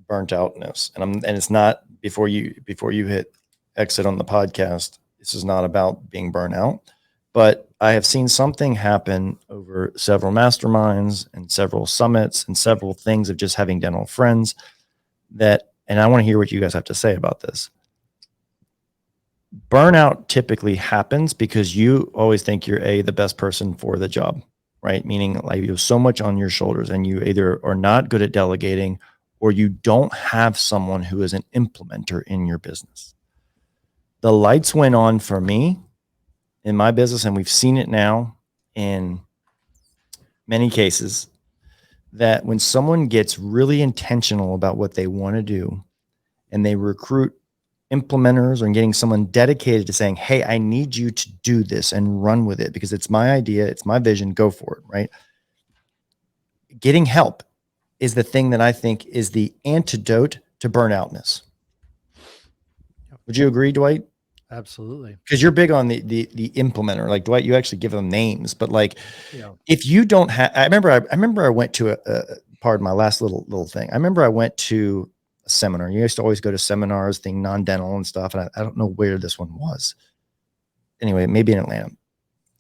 burnt outness. And it's not, before you hit exit on the podcast, this is not about being burnt out. But I have seen something happen over several masterminds and several summits and several things of just having dental friends and I want to hear what you guys have to say about this. Burnout typically happens because you always think you're the best person for the job, right? Meaning, like, you have so much on your shoulders and you either are not good at delegating, or you don't have someone who is an implementer in your business. The lights went on for me in my business, and we've seen it now in many cases, that when someone gets really intentional about what they want to do and they recruit implementers or getting someone dedicated to saying, hey, I need you to do this and run with it because it's my idea, it's my vision, go for it, right? Getting help is the thing that I think is the antidote to burnoutness. Would you agree, Dwight? Absolutely. Because you're big on the implementer. Like Dwight, you actually give them names, but like if you don't have, I remember I went to pardon my last little thing. I remember I went to a seminar. You used to always go to seminars, thing non-dental and stuff. And I don't know where this one was. Anyway, maybe in Atlanta.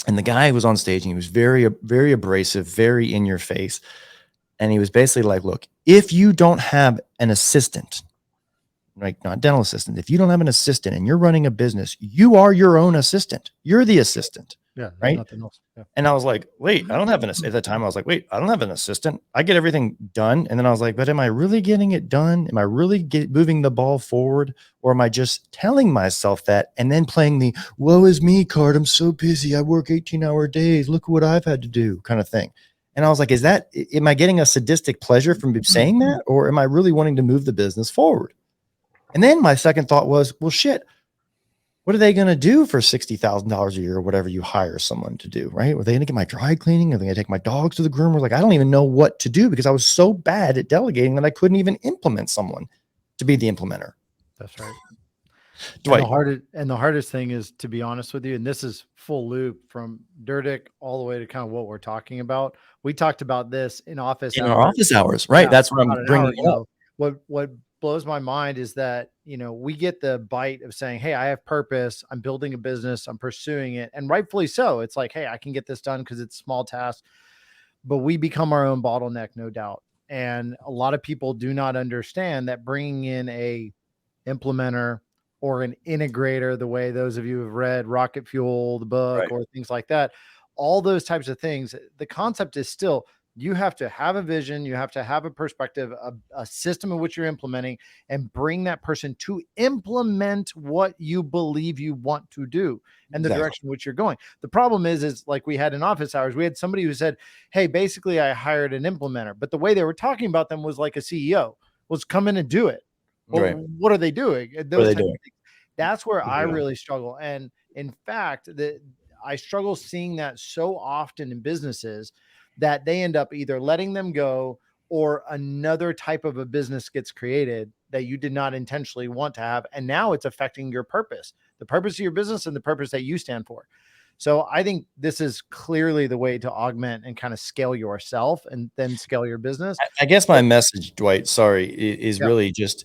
And the guy was on stage and he was very, very abrasive, very in your face. And he was basically like, look, if you don't have an assistant, like not dental assistant, if you don't have an assistant and you're running a business, you are your own assistant. You're the assistant. Yeah. Right. Nothing else. Yeah. And I was like, wait, I don't have an assistant. At the time I was like, wait, I don't have an assistant. I get everything done. And then I was like, but am I really getting it done? Am I really moving the ball forward? Or am I just telling myself that and then playing the woe is me card? I'm so busy. I work 18-hour days. Look what I've had to do kind of thing. And I was like, am I getting a sadistic pleasure from saying that? Or am I really wanting to move the business forward? And then my second thought was, well, shit, what are they going to do for $60,000 a year or whatever you hire someone to do, right? Are they going to get my dry cleaning? Are they going to take my dogs to the groomer? Like, I don't even know what to do because I was so bad at delegating that I couldn't even implement someone to be the implementer. That's right. Dwight. And the hardest thing is, to be honest with you, and this is full loop from Dyrdek all the way to kind of what we're talking about. We talked about this in our office hours, right? Yeah, that's what I'm bringing up. What blows my mind is that, we get the bite of saying, hey, I have purpose. I'm building a business. I'm pursuing it. And rightfully so. It's like, hey, I can get this done because it's small tasks, but we become our own bottleneck, no doubt. And a lot of people do not understand that bringing in a implementer or an integrator, the way those of you who have read Rocket Fuel, the book, or things like that, all those types of things, the concept is still, you have to have a vision, you have to have a perspective, a system in which you're implementing, and bring that person to implement what you believe you want to do and the direction in which you're going. The problem is like we had in office hours, we had somebody who said, hey, basically I hired an implementer, but the way they were talking about them was like a CEO was come in and do it. Well, what are they doing? That's where I really struggle. And in fact, I struggle seeing that so often in businesses that they end up either letting them go or another type of a business gets created that you did not intentionally want to have. And now it's affecting your purpose, the purpose of your business and the purpose that you stand for. So I think this is clearly the way to augment and kind of scale yourself and then scale your business. I guess my message, Dwight, is really just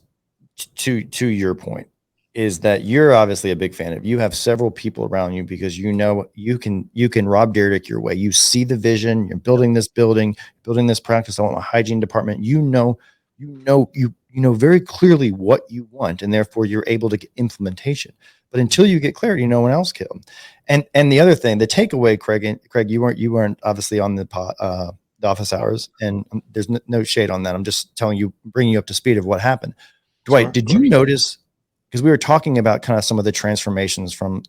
to your point, is that you're obviously a big fan of, you have several people around you because you can rob Dyrdek your way. You see the vision, you're building this building, building this practice. I want my hygiene department. You know very clearly what you want, and therefore you're able to get implementation. But until you get clarity, no one else can. And the other thing, the takeaway, Craig, you weren't obviously on the office hours, and there's no shade on that. I'm just telling you, bringing you up to speed of what happened. Dwight, did you notice? Because we were talking about kind of some of the transformations from,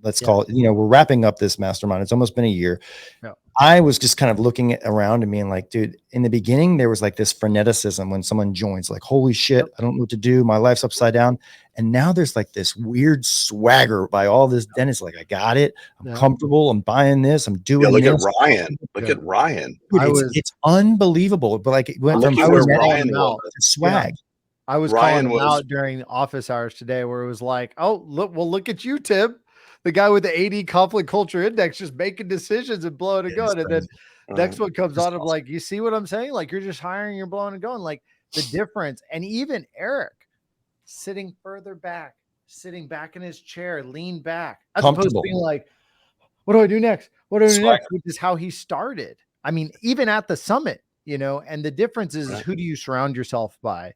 let's call it, we're wrapping up this mastermind. It's almost been a year. Yeah. I was just kind of looking around and being like, dude, in the beginning, there was like this freneticism when someone joins, like, holy shit, I don't know what to do. My life's upside down. And now there's like this weird swagger by all this dentists. Like, I got it. I'm comfortable. I'm buying this. I'm doing look this. Look at Ryan. Dude, it's unbelievable. But like, it went from Ryan to swag. Yeah. I was calling him out during office hours today where it was like, oh, look at you, Tim, the guy with the AD conflict culture index, just making decisions and blowing and going. And then next one comes on, I'm like, you see what I'm saying? Like, you're just hiring, you're blowing and going. Like, the difference. And even Eric sitting further back, sitting back in his chair, lean back, as opposed to being like, what do I do next? What do I do next? Which is how he started. I mean, even at the summit, and the difference is who do you surround yourself by?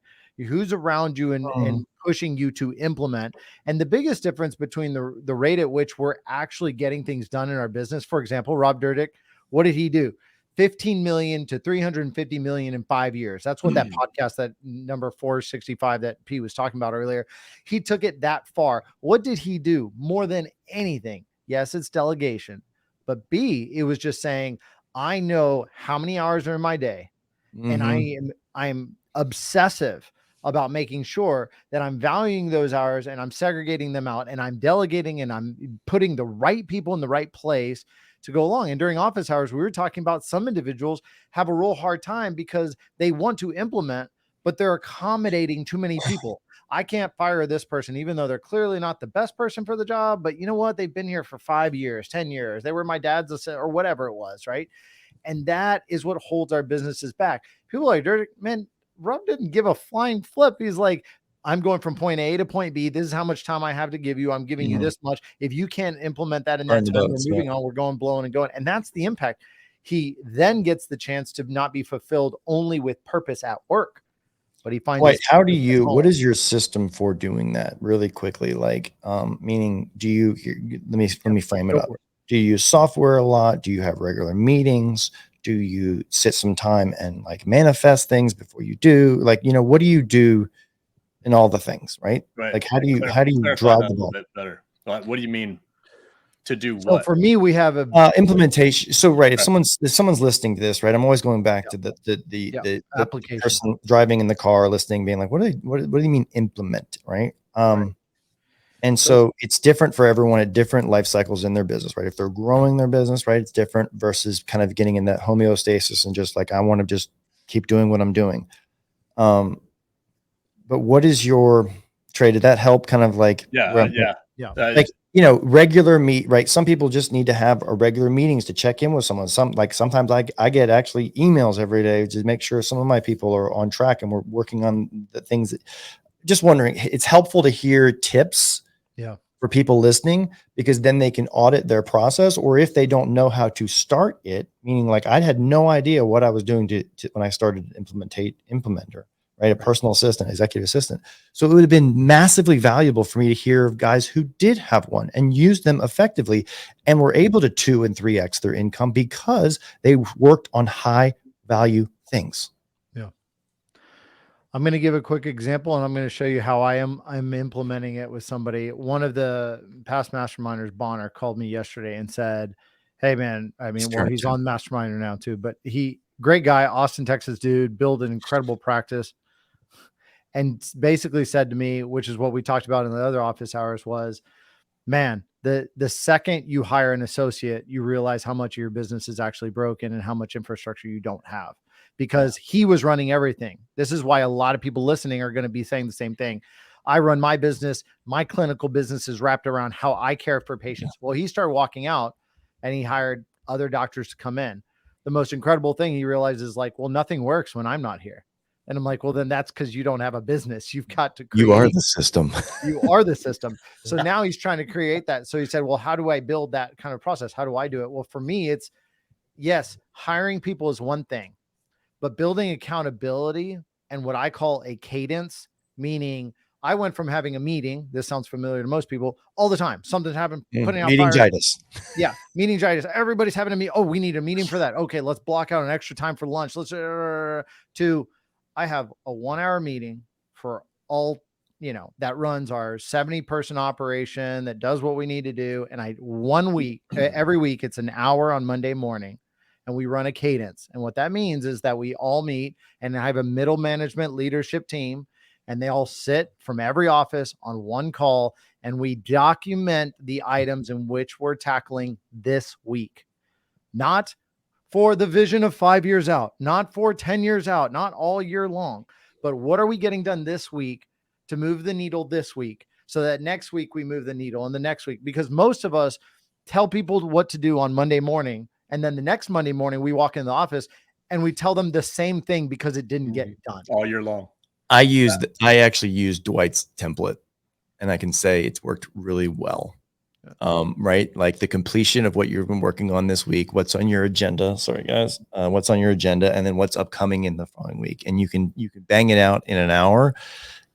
Who's around you and pushing you to implement. And the biggest difference between the rate at which we're actually getting things done in our business, for example, Rob Dyrdek, what did he do? 15 million to 350 million in 5 years. That's what that podcast, that number 465 that P was talking about earlier, he took it that far. What did he do more than anything? Yes, it's delegation, but B, it was just saying, I know how many hours are in my day. And I'm obsessive about making sure that I'm valuing those hours and I'm segregating them out and I'm delegating and I'm putting the right people in the right place to go along. And during office hours, we were talking about some individuals have a real hard time because they want to implement, but they're accommodating too many people. I can't fire this person, even though they're clearly not the best person for the job, but you know what? They've been here for 5 years, 10 years. They were my dad's or whatever it was. Right. And that is what holds our businesses back. People are like, Dyrdek, man, Rob didn't give a flying flip. He's like, I'm going from point A to point B. This is how much time I have to give you. I'm giving you this much. If you can't implement that in that time, we're moving on. We're going, blowing and going. And that's the impact. He then gets the chance to not be fulfilled only with purpose at work, but he finds. Wait, what is your system for doing that really quickly? Like, meaning let me frame it up. Do you use software a lot? Do you have regular meetings? Do you sit some time and like manifest things before you do? Like, what do you do in all the things, right? Like, how do you drive the ball? A bit better. What do you mean to do what? So for me, we have a implementation. So, right. If someone's listening to this, right, I'm always going back to the application person driving in the car, listening, being like, what do you mean implement? Right. And so it's different for everyone at different life cycles in their business, right? If they're growing their business, right, it's different versus kind of getting in that homeostasis and just like, I want to just keep doing what I'm doing. But what is your Trey? Did that help kind of like, regular meet, right? Some people just need to have a regular meetings to check in with someone. Sometimes I get actually emails every day to make sure some of my people are on track and we're working on the things that, just wondering, it's helpful to hear tips for people listening, because then they can audit their process, or if they don't know how to start it, meaning like I had no idea what I was doing to when I started implementer, right? A personal assistant, executive assistant. So it would have been massively valuable for me to hear of guys who did have one and used them effectively and were able to 2 and 3x their income because they worked on high value things. I'm going to give a quick example and I'm going to show you how I'm implementing it with somebody. One of the past masterminders, Bonner, called me yesterday and said, hey man, he's on Masterminder now too, but great guy, Austin, Texas dude, built an incredible practice, and basically said to me, which is what we talked about in the other office hours, was, man, the second you hire an associate, you realize how much of your business is actually broken and how much infrastructure you don't have. Because he was running everything. This is why a lot of people listening are going to be saying the same thing. I run my business. My clinical business is wrapped around how I care for patients. Well, he started walking out and he hired other doctors to come in. The most incredible thing he realized is like, well, nothing works when I'm not here. And I'm like, well, then that's because you don't have a business. You've got to create. You are the system. You are the system. So now he's trying to create that. So he said, well, how do I build that kind of process? How do I do it? Well, for me, it's hiring people is one thing. But building accountability and what I call a cadence, meaning I went from having a meeting, this sounds familiar to most people, all the time. Something's happened, putting out meetingitis. Meetingitis. Everybody's having a meeting. Oh, we need a meeting for that. Okay, let's block out an extra time for lunch. I have a 1-hour meeting for all, that runs our 70-person operation that does what we need to do. And every week, it's an hour on Monday morning. And we run a cadence. And what that means is that we all meet, and I have a middle management leadership team, and they all sit from every office on one call, and we document the items in which we're tackling this week. Not for the vision of 5 years out, not for 10 years out, not all year long, but what are we getting done this week to move the needle this week, so that next week we move the needle, and the next week, because most of us tell people what to do on Monday morning, and then the next Monday morning, we walk in the office and we tell them the same thing because it didn't get done all year long. I actually used Dwight's template, and I can say it's worked really well. Right? Like the completion of what you've been working on this week, what's on your agenda. Sorry, guys. What's on your agenda, and then what's upcoming in the following week. And you can bang it out in an hour,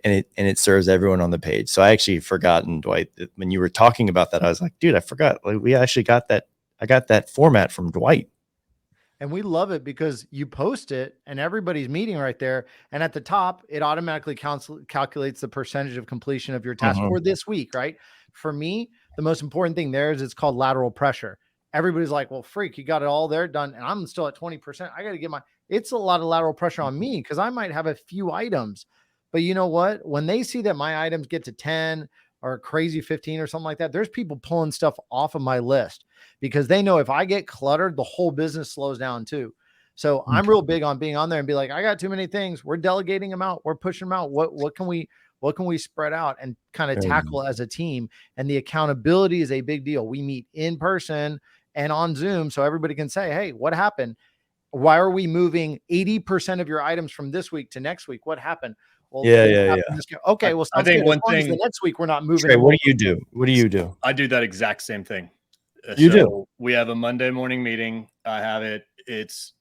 and it serves everyone on the page. So I actually forgotten, Dwight, when you were talking about that, I was like, dude, I forgot. Like, we actually got that. I got that format from Dwight. And we love it because you post it and everybody's meeting right there. And at the top, it automatically calculates the percentage of completion of your task for this week, right? For me, the most important thing there is it's called lateral pressure. Everybody's like, well, freak, you got it all there done. And I'm still at 20%. I got to get it's a lot of lateral pressure on me because I might have a few items. But you know what? When they see that my items get to 10 or crazy 15 or something like that, there's people pulling stuff off of my list because they know if I get cluttered, the whole business slows down too. So I'm real big on being on there and be like, I got too many things. We're delegating them out. We're pushing them out. What can we spread out and kind of tackle as a team? And the accountability is a big deal. We meet in person and on Zoom so everybody can say, hey, what happened? Why are we moving 80% of your items from this week to next week? What happened? Well, yeah. Okay, well, I think one thing the next week we're not moving. Trey, what do you do? What do you do? I do that exact same thing. You do. We have a Monday morning meeting. I have it. It's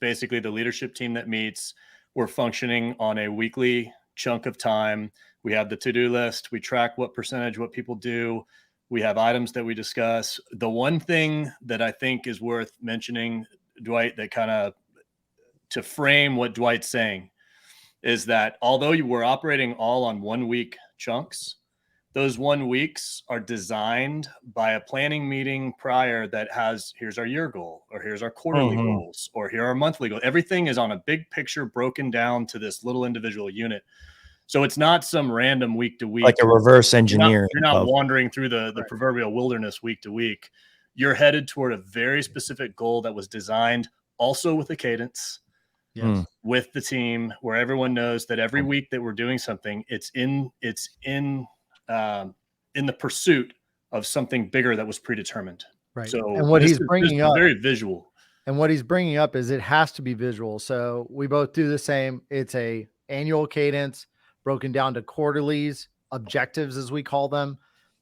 basically the leadership team that meets. We're functioning on a weekly chunk of time. We have the to-do list. We track what people do. We have items that we discuss. The one thing that I think is worth mentioning, Dwight, that kind of to frame what Dwight's saying is that although you were operating all on 1 week chunks, those 1 weeks are designed by a planning meeting prior that has, here's our year goal, or here's our quarterly goals, or here are our monthly goals. Everything is on a big picture broken down to this little individual unit. So it's not some random week to week. Like a reverse engineer. You're not wandering through the proverbial wilderness week to week. You're headed toward a very specific goal that was designed also with a cadence. Yes. With the team where everyone knows that every week that we're doing something, it's in the pursuit of something bigger that was predetermined. Right. So and what he's bringing up, very visual. And what he's bringing up is it has to be visual. So we both do the same. It's a annual cadence broken down to quarterlies, objectives, as we call them,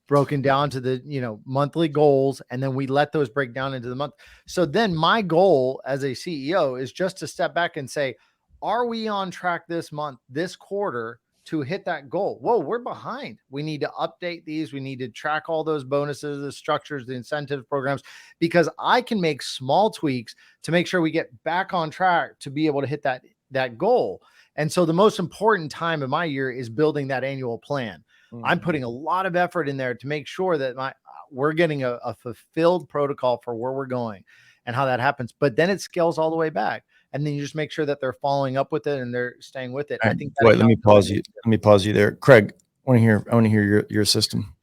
broken down to the, monthly goals. And then we let those break down into the month. So then my goal as a CEO is just to step back and say, are we on track this month, this quarter to hit that goal? Whoa, we're behind. We need to update these. We need to track all those bonuses, the structures, the incentive programs, because I can make small tweaks to make sure we get back on track to be able to hit that goal. And so the most important time of my year is building that annual plan. I'm putting a lot of effort in there to make sure that we're getting a fulfilled protocol for where we're going and how that happens. But then it scales all the way back. And then you just make sure that they're following up with it and they're staying with it. Right. I think. Wait, let me pause you. Let me pause you there. Craig, I want to hear your system.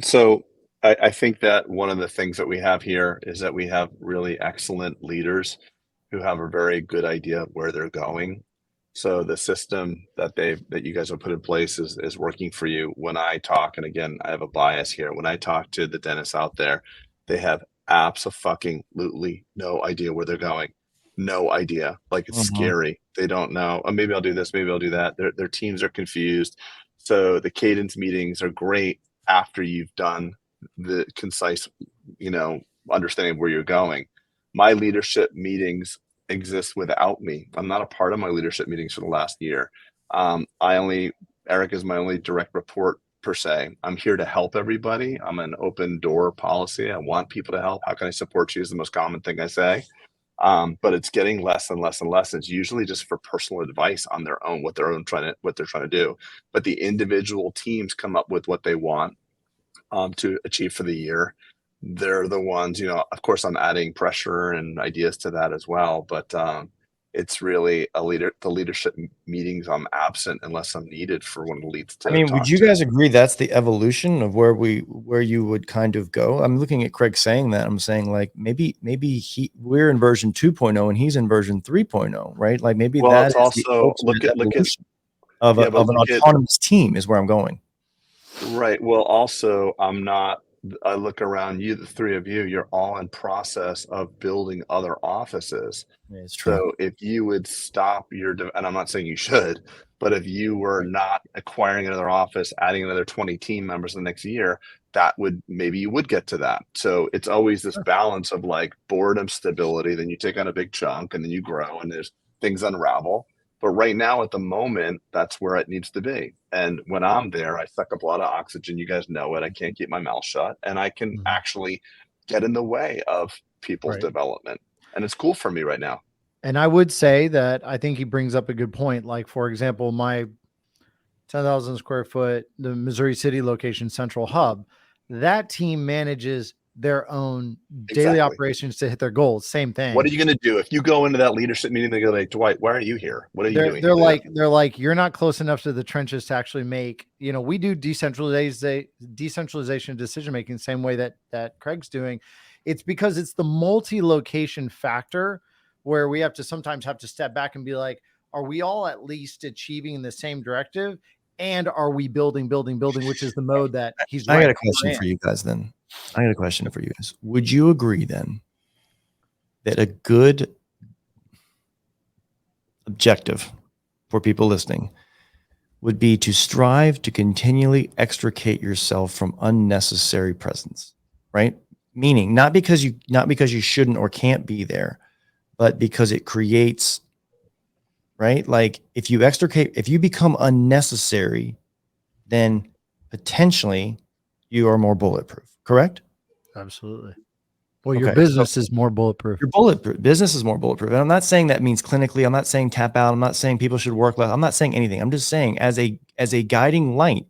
So I think that one of the things that we have here is that we have really excellent leaders who have a very good idea of where they're going. So the system that you guys have put in place is working for you. When I talk, and again, I have a bias here. When I talk to the dentists out there, they have absolutely no idea where they're going. No idea. Like it's scary. They don't know. Oh, maybe I'll do this. Maybe I'll do that. Their teams are confused. So the cadence meetings are great after you've done the concise, understanding of where you're going. My leadership meetings exist without me. I'm not a part of my leadership meetings for the last year. Eric is my only direct report per se. I'm here to help everybody. I'm an open door policy. I want people to help. How can I support you is the most common thing I say. But it's getting less and less and less. It's usually just for personal advice on their own, what they're trying to do. But the individual teams come up with what they want to achieve for the year. They're the ones, of course I'm adding pressure and ideas to that as well, but it's really the leadership meetings I'm absent unless I'm needed for one of the leads. Would you guys agree that's the evolution of where you would kind of go? I'm looking at Craig saying that. I'm saying like maybe we're in version 2.0 and he's in version 3.0, right? Like maybe that's also look at of an autonomous team is where I'm going. Right. Well, also I look around you, the three of you, you're all in process of building other offices. Yeah, it's true. So if you would stop and I'm not saying you should, but if you were not acquiring another office, adding another 20 team members the next year, maybe you would get to that. So it's always this balance of like boredom, stability, then you take on a big chunk and then you grow and there's things unravel. But right now at the moment, that's where it needs to be. And when I'm there, I suck up a lot of oxygen. You guys know it. I can't keep my mouth shut and I can actually get in the way of people's development. And it's cool for me right now. And I would say that I think he brings up a good point. Like, for example, my 10,000 square foot, the Missouri City location central hub, that team manages their own daily operations to hit their goals. Same thing. What are you going to do if you go into that leadership meeting? They go like, Dwight, why are you here? What are you doing? They're like, you're not close enough to the trenches to actually make, we do decentralization of decision-making, same way that Craig's doing. It's because it's the multi-location factor where we sometimes have to step back and be like, are we all at least achieving the same directive? And are we building, which is the mode that he's. I got a question for you guys then. Would you agree then that a good objective for people listening would be to strive to continually extricate yourself from unnecessary presence, right? Meaning not because you shouldn't or can't be there, but because it creates, right? Like if you become unnecessary, then potentially you are more bulletproof, correct? Absolutely. Well, your business is more bulletproof. Business is more bulletproof. And I'm not saying that means clinically. I'm not saying tap out. I'm not saying people should work less. I'm not saying anything. I'm just saying as a guiding light,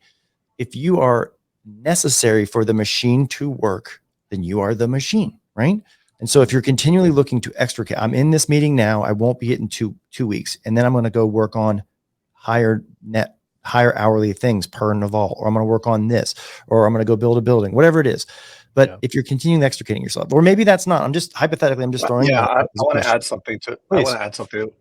if you are necessary for the machine to work, then you are the machine, right? And so if you're continually looking to extricate, I'm in this meeting now, I won't be in two weeks. And then I'm going to go work on higher hourly things per Naval, or I'm going to work on this, or I'm going to go build a building, whatever it is. But if you're continuing extricating yourself, or maybe that's not, I'm just hypothetically, I'm just throwing. Yeah, I want to add something to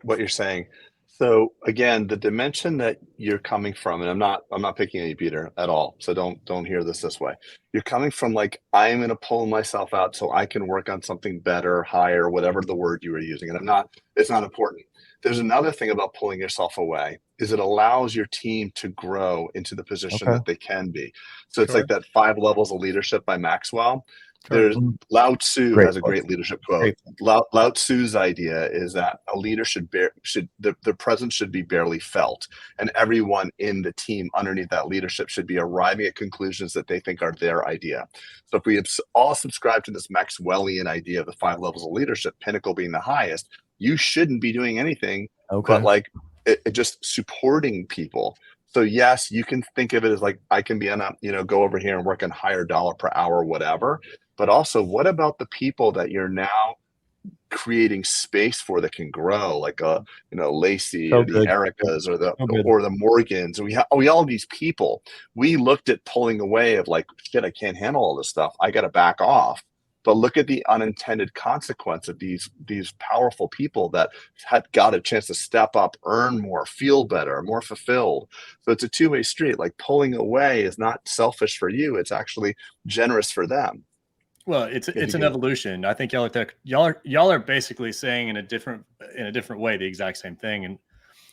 what you're saying. So again, the dimension that you're coming from, and I'm not picking any Peter at all. So don't hear this way. You're coming from like, I'm going to pull myself out so I can work on something better, higher, whatever the word you were using. And it's not important. There's another thing about pulling yourself away is it allows your team to grow into the position that they can be. So it's like that 5 levels of leadership by Maxwell. There's Lao Tzu has a great leadership quote. Lao Tzu's idea is that a leader the presence should be barely felt, and everyone in the team underneath that leadership should be arriving at conclusions that they think are their idea. So if we all subscribe to this Maxwellian idea of the 5 levels of leadership, pinnacle being the highest, you shouldn't be doing anything but like it just supporting people. So yes, you can think of it as like, I can be on go over here and work on higher dollar per hour, whatever. But also, what about the people that you're now creating space for that can grow, like Lacey or the Ericas or the Morgans? We all have these people. We looked at pulling away of like, shit, I can't handle all this stuff. I got to back off. But look at the unintended consequence of these powerful people that had got a chance to step up, earn more, feel better, more fulfilled. So it's a two-way street. Like pulling away is not selfish for you; it's actually generous for them. Well, it's an evolution. I think y'all are basically saying in a different way the exact same thing, and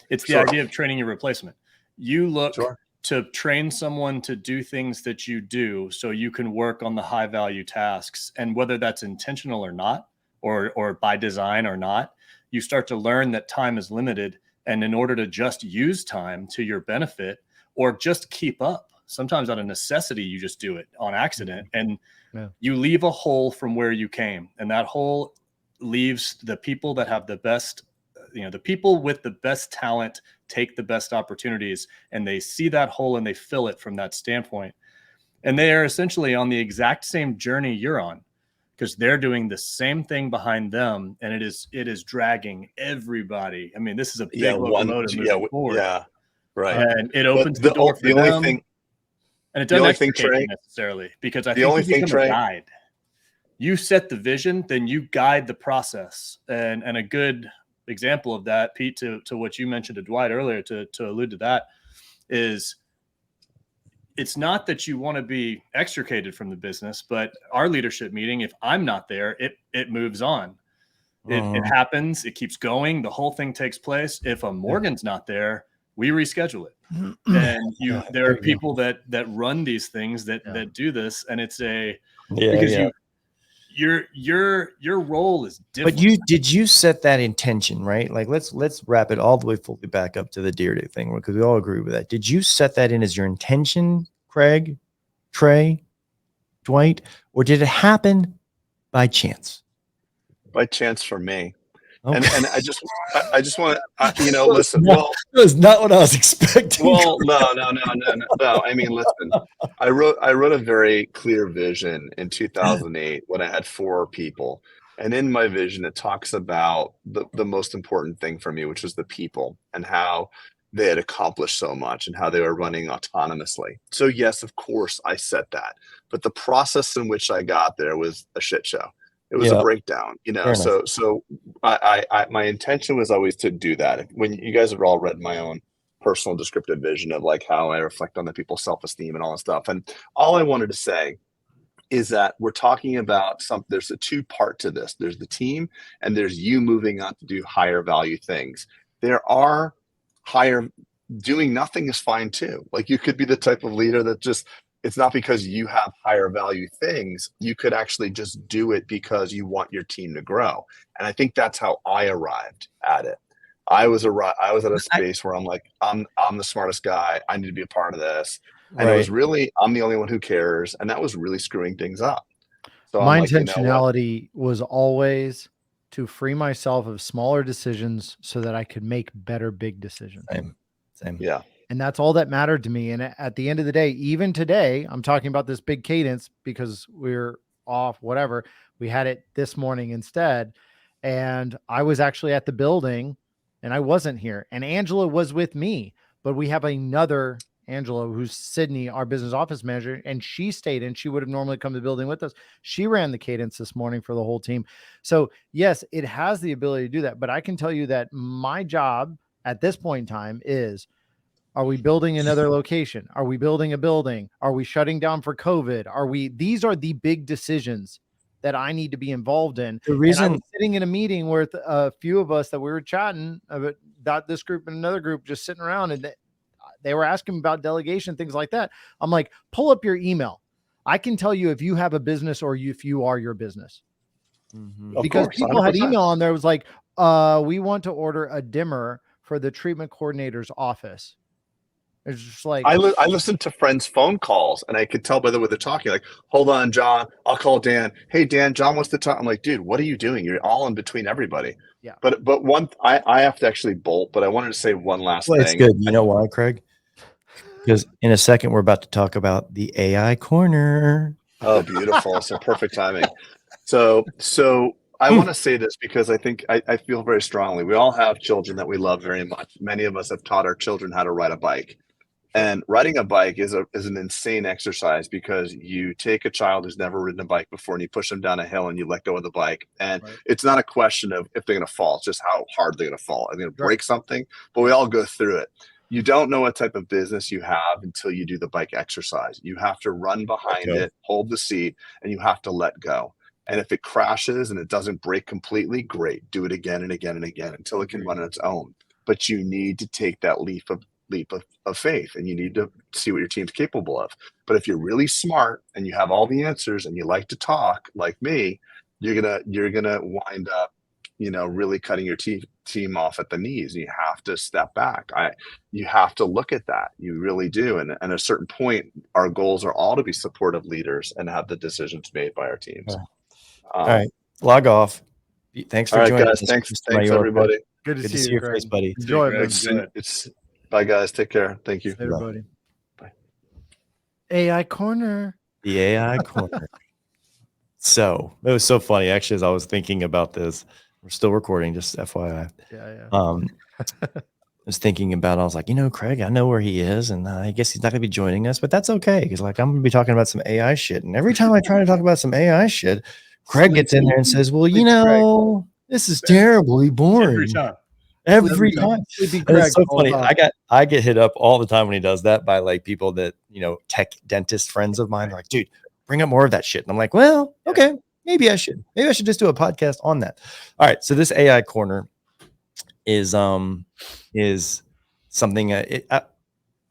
it's the idea of training your replacement. You look to train someone to do things that you do so you can work on the high value tasks, and whether that's intentional or not, or by design or not, you start to learn that time is limited, and in order to just use time to your benefit or just keep up, sometimes out of necessity you just do it on accident, and you leave a hole from where you came, and that hole leaves the people that have the best, the people with the best talent take the best opportunities, and they see that hole and they fill it from that standpoint. And they are essentially on the exact same journey you're on, because they're doing the same thing behind them, and it is dragging everybody. I mean, this is a big locomotive moving forward. Yeah, right. And it opens the door for them. And it doesn't extricate necessarily, because I think you become a guide. You set the vision, then you guide the process. And a good example of that, Pete, to what you mentioned to Dwight earlier, to allude to that, is it's not that you want to be extricated from the business, but our leadership meeting, if I'm not there, it moves on. It happens. It keeps going. The whole thing takes place. If a Morgan's not there, we reschedule it. And there are people that run these things that do this, and it's because your role is different. But did you set that intention, right? Like let's wrap it all the way fully back up to the Dyrdek thing, because we all agree with that. Did you set that in as your intention, Craig, Trey, Dwight, or did it happen by chance? By chance for me. And I just want to, listen. That was not what I was expecting. Well, no. I mean, listen. I wrote a very clear vision in 2008 when I had 4 people, and in my vision, it talks about the most important thing for me, which was the people and how they had accomplished so much and how they were running autonomously. So yes, of course, I said that, but the process in which I got there was a shit show. It was a breakdown, So my intention was always to do that. When you guys have all read my own personal descriptive vision of like how I reflect on the people's self-esteem and all that stuff. And all I wanted to say is that we're talking about there's a 2-part to this. There's the team and there's you moving on to do higher value things. There are doing nothing is fine too. Like you could be the type of leader that it's not because you have higher value things. You could actually just do it because you want your team to grow. And I think that's how I arrived at it. I was at a space where I'm like, I'm the smartest guy. I need to be a part of this. And it was really, I'm the only one who cares. And that was really screwing things up. So my intentionality was always to free myself of smaller decisions so that I could make better big decisions. Same. Yeah. And that's all that mattered to me. And at the end of the day, even today, I'm talking about this big cadence because we're off, whatever. We had it this morning instead. And I was actually at the building and I wasn't here. And Angela was with me, but we have another Angela who's Sydney, our business office manager, and she stayed in. She would have normally come to the building with us. She ran the cadence this morning for the whole team. So yes, it has the ability to do that. But I can tell you that my job at this point in time is, are we building another location? Are we building a building? Are we shutting down for COVID? These are the big decisions that I need to be involved in. The reason, and I was sitting in a meeting with a few of us that we were chatting about this group and another group just sitting around, and they were asking about delegation, things like that. I'm like, pull up your email. I can tell you if you have a business or if you are your business. Mm-hmm. Because people had email on there. It was like, we want to order a dimmer for the treatment coordinator's office. It's just like I listened to friends' phone calls and I could tell by the way they're talking, like, hold on, John, I'll call Dan. Hey, Dan, John wants to talk. I'm like, dude, what are you doing? You're all in between everybody. Yeah. But I have to actually bolt, but I wanted to say one last thing. It's good. You know why, Craig? Because in a second, we're about to talk about the AI corner. Oh, beautiful. So perfect timing. So I want to say this because I think I feel very strongly. We all have children that we love very much. Many of us have taught our children how to ride a bike. And riding a bike is an insane exercise because you take a child who's never ridden a bike before and you push them down a hill and you let go of the bike. And It's not a question of if they're going to fall. It's just how hard they're going to fall. Are they going to break something? But we all go through it. You don't know what type of business you have until you do the bike exercise. You have to run behind it, hold the seat, and you have to let go. And if it crashes and it doesn't break completely, great. Do it again and again and again until it can run on its own. But you need to take that leap of faith, and you need to see what your team's capable of. But if you're really smart and you have all the answers and you like to talk like me, you're gonna wind up, really cutting your team off at the knees. You have to step back. You have to look at that. You really do. And at a certain point, our goals are all to be supportive leaders and have the decisions made by our teams. All right, log off. Thanks for joining guys. us. Thanks everybody. Good to see your face, buddy. Enjoy it. Bye, guys. Take care. Thank you. Everybody. Bye. AI corner. The AI corner. So it was so funny. Actually, as I was thinking about this, we're still recording, just FYI. Yeah. I was thinking about, I was like, Craig, I know where he is, and I guess he's not going to be joining us, but that's okay. Because I'm going to be talking about some AI shit. And every time I try to talk about some AI shit, Craig gets in there and says, well, this is terribly boring. Every time. It's so funny. I get hit up all the time when he does that by like people that, tech dentist friends of mine are like, dude, bring up more of that shit. And I'm like, well, okay, maybe I should just do a podcast on that. All right. So this AI corner is something, I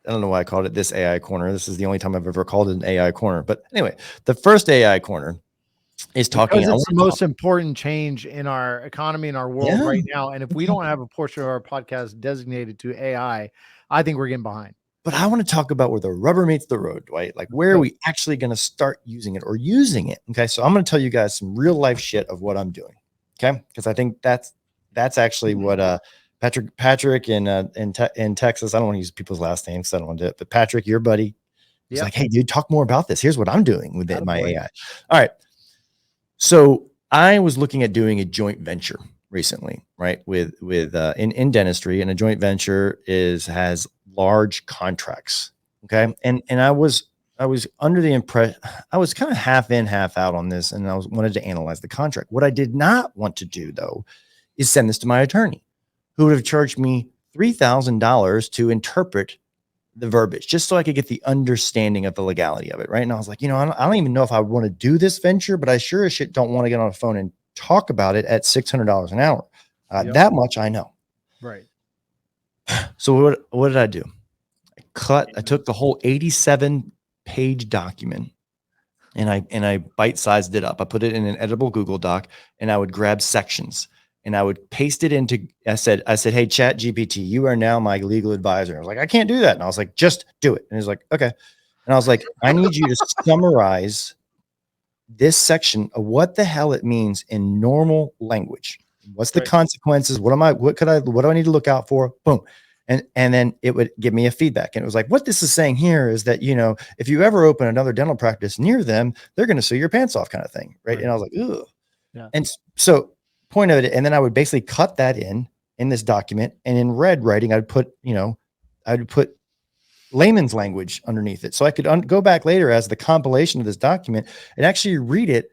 don't know why I called it this AI corner. This is the only time I've ever called it an AI corner. But anyway, the first AI corner is talking. Because it's the most important change in our economy and our world right now. And if we don't have a portion of our podcast designated to AI, I think we're getting behind. But I want to talk about where the rubber meets the road, Dwight. Like, where are we actually going to start using it or using it? Okay. So I'm going to tell you guys some real life shit of what I'm doing. Okay. Because I think that's that's actually what Patrick in Texas. I don't want to use people's last names, so I don't want to do it. But Patrick, your buddy, he's like, hey, dude, talk more about this. Here's what I'm doing with my AI. All right. So I was looking at doing a joint venture recently, right? With in dentistry, and a joint venture has large contracts. Okay. And I was under the impression, I was kind of half in, half out on this, and wanted to analyze the contract. What I did not want to do, though, is send this to my attorney, who would have charged me $3,000 to interpret the verbiage, just so I could get the understanding of the legality of it. Right. And I was like, I don't even know if I would want to do this venture, but I sure as shit don't want to get on the phone and talk about it at $600 an hour. That much I know. Right. So what did I do? I took the whole 87-page document and I bite-sized it up. I put it in an editable Google Doc, and I would grab sections and I would paste it into, I said, hey, Chat GPT, you are now my legal advisor. I was like, I can't do that. And I was like, just do it. And he's like, okay. And I was like, I need you to summarize this section of what the hell it means in normal language. What's the consequences? What do I need to look out for? Boom. And then it would give me a feedback. And it was like, what this is saying here is that, if you ever open another dental practice near them, they're going to sue your pants off, kind of thing. Right. And I was like, ugh. Yeah. And so point of it. And then I would basically cut that in this document, and in red writing, I'd put layman's language underneath it. So I could go back later as the compilation of this document and actually read it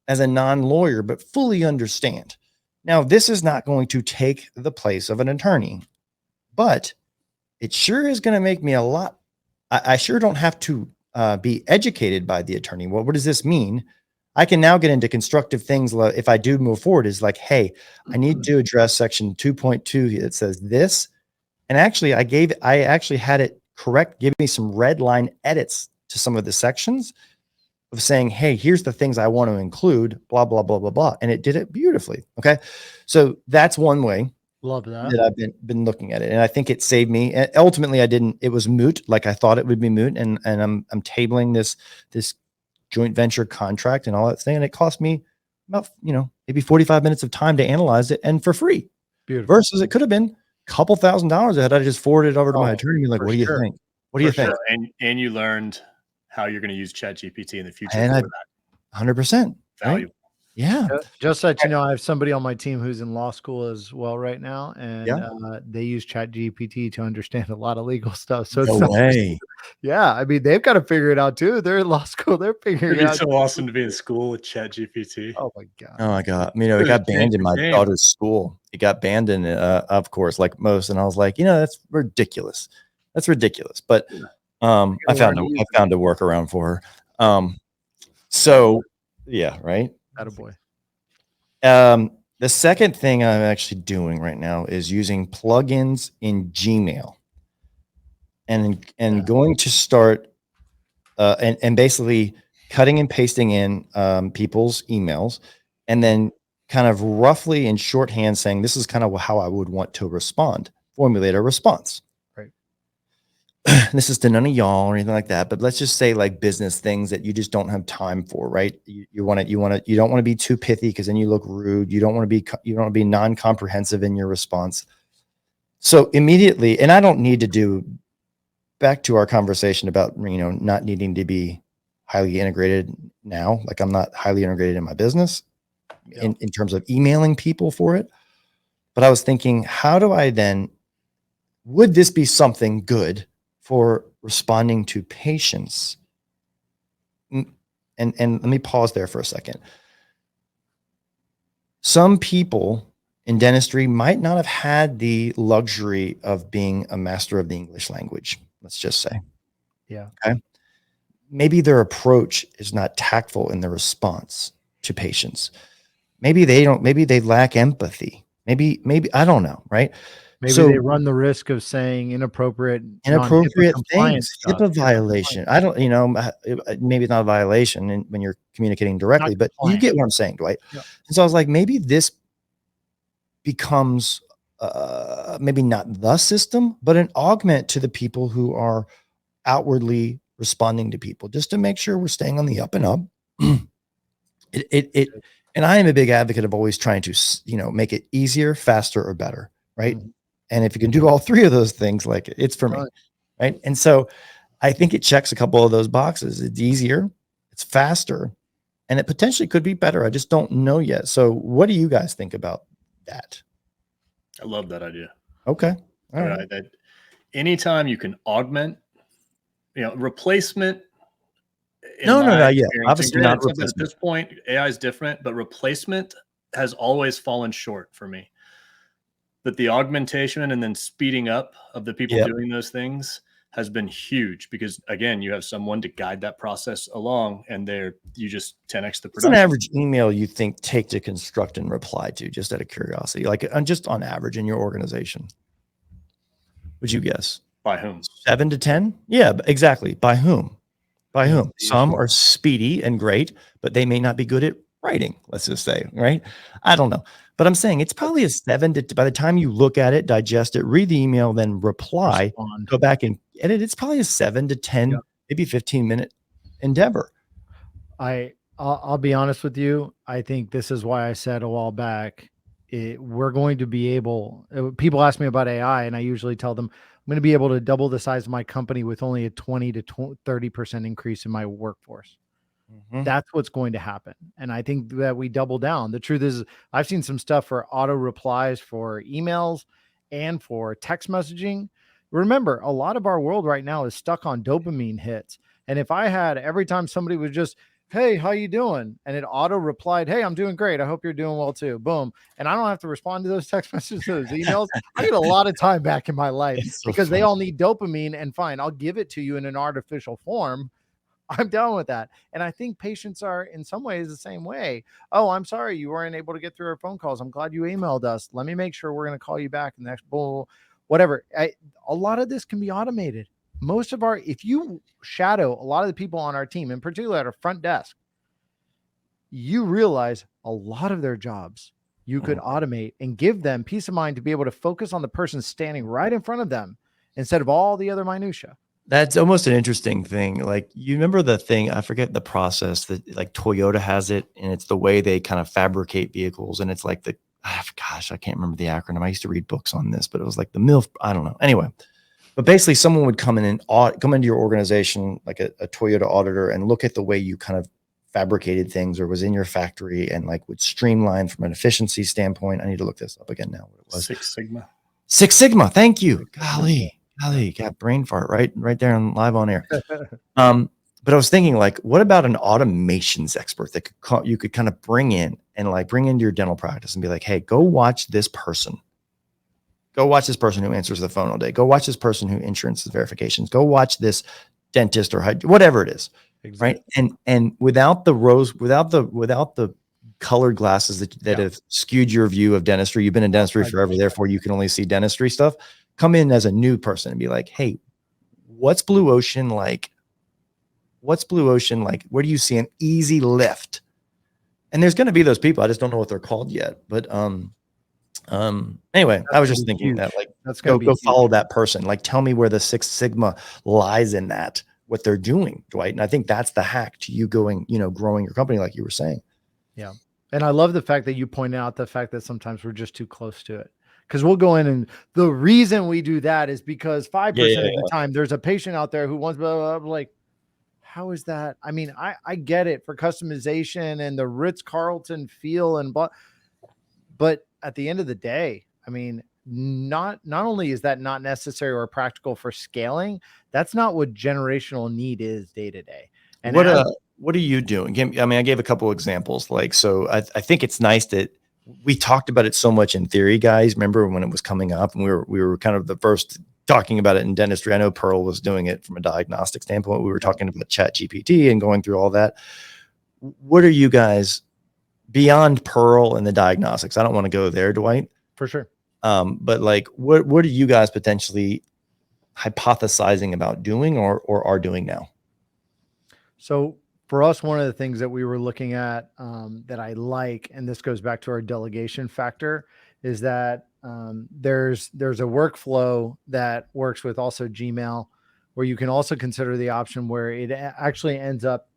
as a non-lawyer, but fully understand. Now, this is not going to take the place of an attorney, but it sure is going to make me a lot. I sure don't have to be educated by the attorney. What does this mean? I can now get into constructive things. If I do move forward, is like, hey, I need to address section 2.2 that says this. And actually, I actually had it give me some red line edits to some of the sections of saying, hey, here's the things I want to include, blah, blah, blah, blah, blah. And it did it beautifully. Okay. So that's one way. Love that I've been looking at it. And I think it saved me. And ultimately it was moot, like I thought it would be moot. And I'm tabling this joint venture contract and all that thing. And it cost me about, maybe 45 minutes of time to analyze it, and for free. Beautiful. Versus it could have been a couple $1,000s had I just forwarded over to my attorney and be like, what do you think? What do you think? And you learned how you're going to use Chat GPT in the future. And 100% valuable. Right? Yeah. Just so that I have somebody on my team who's in law school as well right now, and they use Chat GPT to understand a lot of legal stuff. So no way. Yeah, I mean, they've got to figure it out too. They're in law school. They're figuring it out. It's so awesome to be in school with Chat GPT. Oh my god. Oh my god. It got banned in my daughter's school. It got banned in, of course, like most. And I was like, that's ridiculous. That's ridiculous. But I found a workaround for her. So yeah, right. Attaboy. The second thing I'm actually doing right now is using plugins in Gmail, and going to start and basically cutting and pasting in people's emails, and then kind of roughly in shorthand saying, this is kind of how I would want to formulate a response. This is to none of y'all or anything like that, but let's just say like business things that you just don't have time for, right? You don't want to be too pithy, because then you look rude. You don't want to be non-comprehensive in your response. So immediately, and I don't need to do, back to our conversation about, not needing to be highly integrated now. Like, I'm not highly integrated in my business in terms of emailing people for it. But I was thinking, how do I then, would this be something good for responding to patients? And let me pause there for a second. Some people in dentistry might not have had the luxury of being a master of the English language, let's just say. Yeah. Okay. Maybe their approach is not tactful in their response to patients. Maybe they lack empathy. Maybe, I don't know. Right. Maybe they run the risk of saying inappropriate things, HIPAA violation. I don't, maybe it's not a violation when you're communicating directly, but you get what I'm saying, Dwight. Yeah. And so I was like, maybe this becomes maybe not the system, but an augment to the people who are outwardly responding to people, just to make sure we're staying on the up and up. And I am a big advocate of always trying to, make it easier, faster, or better. Right. Mhm. And if you can do all three of those things, like it's for me. Right. Right. And so I think it checks a couple of those boxes. It's easier, it's faster, and it potentially could be better. I just don't know yet. So what do you guys think about that? I love that idea. Okay. All right. That anytime you can augment, replacement. No, yeah. experience, Obviously and not granted, at replacement. this point, AI is different, but replacement has always fallen short for me. That the augmentation and then speeding up of the people Yep. doing those things has been huge because, again, you have someone to guide that process along, and you just 10x the What's an production. average email you think take to construct and reply to, just out of curiosity, like just on average in your organization? Would you guess? By whom? 7 to 10? Yeah, exactly. By whom? By Yeah, whom? Some are speedy and great, but they may not be good at writing, let's just say, right? I don't know. But I'm saying it's probably a 7 to, by the time you look at it, digest it, read the email, then reply, Respond. go back and edit, it's probably a 7 to 10, Yeah. maybe 15-minute endeavor. I'll be honest with you. I think this is why I said a while back, we're going to be able, people ask me about AI, and I usually tell them I'm going to be able to double the size of my company with only a 20 to 30% increase in my workforce. That's what's going to happen. And I think that we double down. The truth is, I've seen some stuff for auto replies for emails and for text messaging. Remember, a lot of our world right now is stuck on dopamine hits. And if I had every time somebody was just, hey, how you doing? And it auto replied, hey, I'm doing great. I hope you're doing well too. Boom. And I don't have to respond to those text messages, those emails. I get a lot of time back in my life because they all need dopamine. And fine, I'll give it to you in an artificial form. I'm down with that. And I think patients are in some ways the same way. Oh, I'm sorry you weren't able to get through our phone calls. I'm glad you emailed us. Let me make sure we're going to call you back in the next whatever. A lot of this can be automated. If you shadow a lot of the people on our team, in particular at our front desk, you realize a lot of their jobs you could automate and give them peace of mind to be able to focus on the person standing right in front of them instead of all the other minutia. That's almost an interesting thing. Like, you remember the thing, I forget the process that like Toyota has it, and it's the way they kind of fabricate vehicles. And it's like I can't remember the acronym. I used to read books on this, but it was like the MILF. I don't know. Anyway, but basically someone would come in and come into your organization, like a Toyota auditor, and look at the way you kind of fabricated things or was in your factory, and like would streamline from an efficiency standpoint. I need to look this up again now. What it was. Six Sigma. Thank you. Golly, got brain fart right there and live on air. But I was thinking, like, what about an automations expert that you could kind of bring in and like bring into your dental practice and be like, hey, go watch this person. Go watch this person who answers the phone all day. Go watch this person who insurance verifications. Go watch this dentist or whatever it is. Exactly. Right. And without the colored glasses that have skewed your view of dentistry, you've been in dentistry forever, therefore you can only see dentistry stuff. Come in as a new person and be like, hey, what's blue ocean like? What's blue ocean like? Where do you see an easy lift? And there's going to be those people. I just don't know what they're called yet. But anyway, I was just thinking that, like, go follow that person. Like, tell me where the Six Sigma lies in that, what they're doing, Dwight. And I think that's the hack to you growing your company, like you were saying. Yeah. And I love the fact that you point out the fact that sometimes we're just too close to it. Because we'll go in, and the reason we do that is because 5% of the time there's a patient out there who wants blah, blah, like, how is that? I mean, I get it for customization and the Ritz-Carlton feel and but at the end of the day, I mean, not only is that not necessary or practical for scaling, that's not what generational need is day to day. And what are you doing? I mean, I gave a couple examples. Like, so I think it's nice that we talked about it so much in theory, guys. Remember when it was coming up, and we were kind of the first talking about it in dentistry. I know Pearl was doing it from a diagnostic standpoint. We were talking about ChatGPT and going through all that. What are you guys beyond Pearl and the diagnostics? I don't want to go there, Dwight. For sure. But like, what are you guys potentially hypothesizing about doing or are doing now? So for us, one of the things that we were looking at that I like, and this goes back to our delegation factor, is that there's a workflow that works with also Gmail, where you can also consider the option where it actually ends up,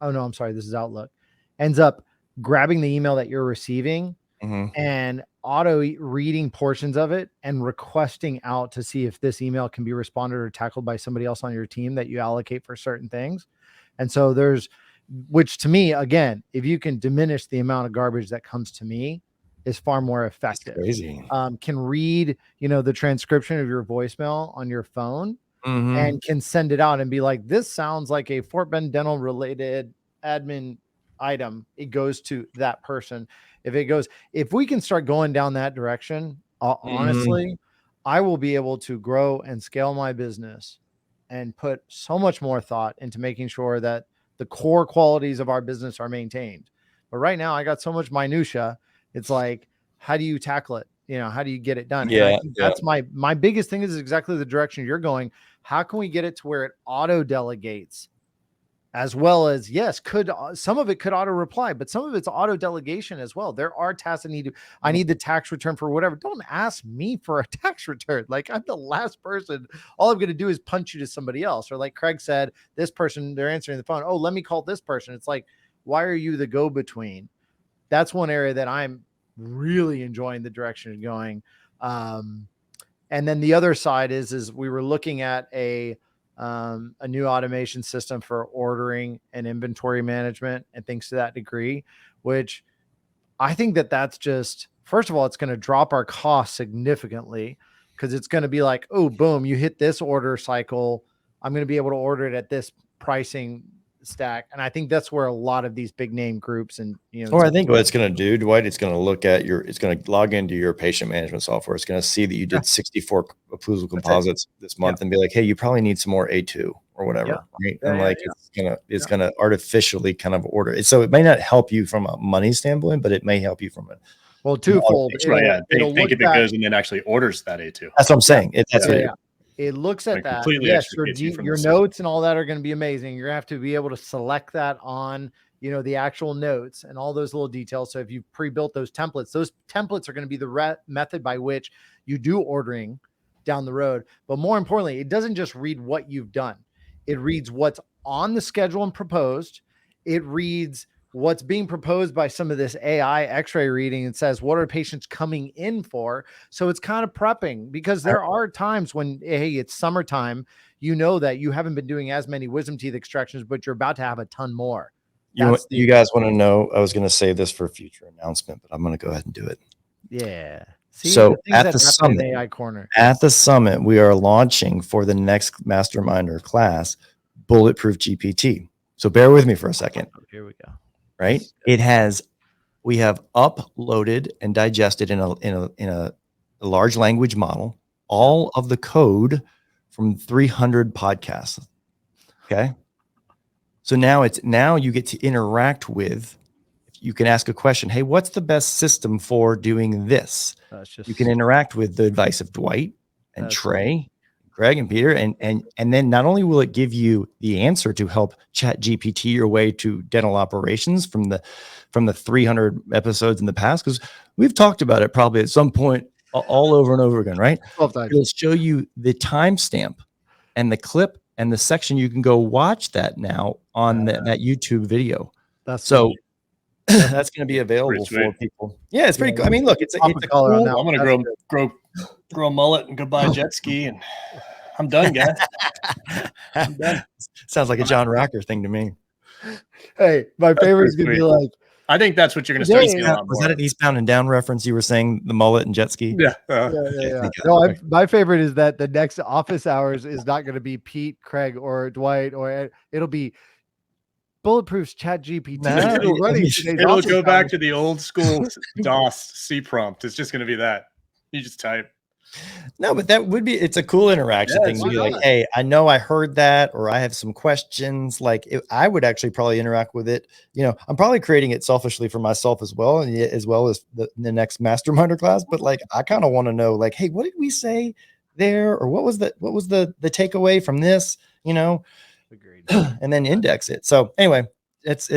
oh no, I'm sorry, this is Outlook, ends up grabbing the email that you're receiving and auto reading portions of it and requesting out to see if this email can be responded or tackled by somebody else on your team that you allocate for certain things. And so which to me, again, if you can diminish the amount of garbage that comes to me, is far more effective. That's crazy. Can read, the transcription of your voicemail on your phone and can send it out and be like, this sounds like a Fort Bend Dental related admin item. It goes to that person. If we can start going down that direction, honestly, I will be able to grow and scale my business and put so much more thought into making sure that the core qualities of our business are maintained. But right now I got so much minutia. It's like, how do you tackle it? How do you get it done? Yeah, and I think that's my biggest thing is exactly the direction you're going. How can we get it to where it auto delegates? As well as, yes, some of it could auto reply, but some of it's auto delegation as well. There are tasks I need the tax return for whatever. Don't ask me for a tax return. Like, I'm the last person. All I'm going to do is punch you to somebody else. Or like Craig said, this person, they're answering the phone. Oh, let me call this person. It's like, why are you the go-between? That's one area that I'm really enjoying the direction of going. And then the other side is we were looking at a new automation system for ordering and inventory management and things to that degree, which I think that's just, first of all, it's going to drop our costs significantly because it's going to be like, oh, boom, you hit this order cycle. I'm going to be able to order it at this pricing stack. And I think that's where a lot of these big name groups and, or I think what it's going to do, Dwight, it's going to look at it's going to log into your patient management software. It's going to see that you did 64 occlusal composites this month and be like, hey, you probably need some more A2 or whatever. Right? And it's going to artificially kind of order it. So it may not help you from a money standpoint, but it may help you from a, well, twofold. Think if it goes and then actually orders that A2. That's what I'm saying. It looks at that. Yes, your notes and all that are going to be amazing. You're going to have to be able to select that on, the actual notes and all those little details. So if you pre-built those templates are going to be the method by which you do ordering down the road. But more importantly, it doesn't just read what you've done. It reads what's on the schedule and proposed. It reads what's being proposed by some of this AI x-ray reading and says, what are patients coming in for? So it's kind of prepping, because there are times when, hey, it's summertime, that you haven't been doing as many wisdom teeth extractions, but you're about to have a ton more. You guys want to know, I was going to save this for a future announcement, but I'm going to go ahead and do it. Yeah. See, so at the summit, AI corner. At the summit, we are launching for the next masterminder class, Bulletproof GPT. So bear with me for a second. Here we go. Right. We have uploaded and digested in a large language model, all of the code from 300 podcasts. Okay. So now you get to interact with, you can ask a question. Hey, what's the best system for doing this? You can interact with the advice of Dwight and Trey, Greg and Peter. And then not only will it give you the answer to help Chat GPT your way to dental operations from the 300 episodes in the past, because we've talked about it probably at some point all over and over again, right? 12 times. It'll show you the timestamp and the clip and the section. You can go watch that now on that YouTube video. That's that's going to be available for people. Yeah, it's pretty cool. I mean, look, it's a cool. I'm going to grow a mullet and go buy a jet ski, and I'm done, guys. I'm done. Sounds like a John Rocker thing to me. Hey, my favorite is going to be like, I think that's what you're going to start seeing. Was that an Eastbound and Down reference? You were saying the mullet and jet ski? Yeah. No, my favorite is that the next office hours is not going to be Pete, Craig, or Dwight, or it'll be Bulletproof's Chat GPT. It'll go back to the old school DOS C prompt. It's just going to be that. You just type. No, but it's a cool interaction thing to be like, hey, I know I heard that, or I have some questions. Like I would actually probably interact with it. I'm probably creating it selfishly for myself as well. And as well as the next masterminder class. But like, I kind of want to know, like, hey, what did we say there? Or what was the takeaway from this, Agreed. And then index it. So anyway, that's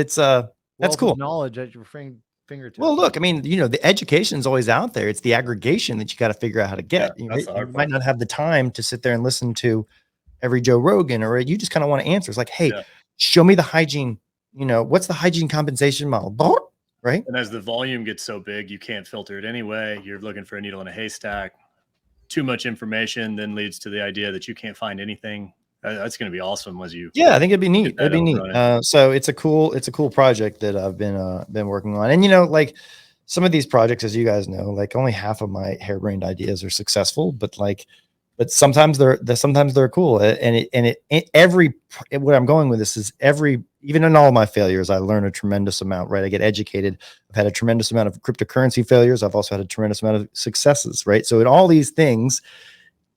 cool. Knowledge at your fingertips. Well, look, I mean, the education is always out there. It's the aggregation that you got to figure out how to get. You might not have the time to sit there and listen to every Joe Rogan, or you just kind of want to answer. It's like, hey, show me the hygiene. What's the hygiene compensation model? right? And as the volume gets so big, you can't filter it anyway. You're looking for a needle in a haystack. Too much information then leads to the idea that you can't find anything. That's going to be awesome as you. Yeah, I think it'd be neat. It'd be neat. So it's a cool project that I've been working on. And like some of these projects, as you guys know, like only half of my harebrained ideas are successful, but sometimes they're cool. And where I'm going with this is even in all my failures, I learn a tremendous amount, right? I get educated. I've had a tremendous amount of cryptocurrency failures. I've also had a tremendous amount of successes, right? So in all these things,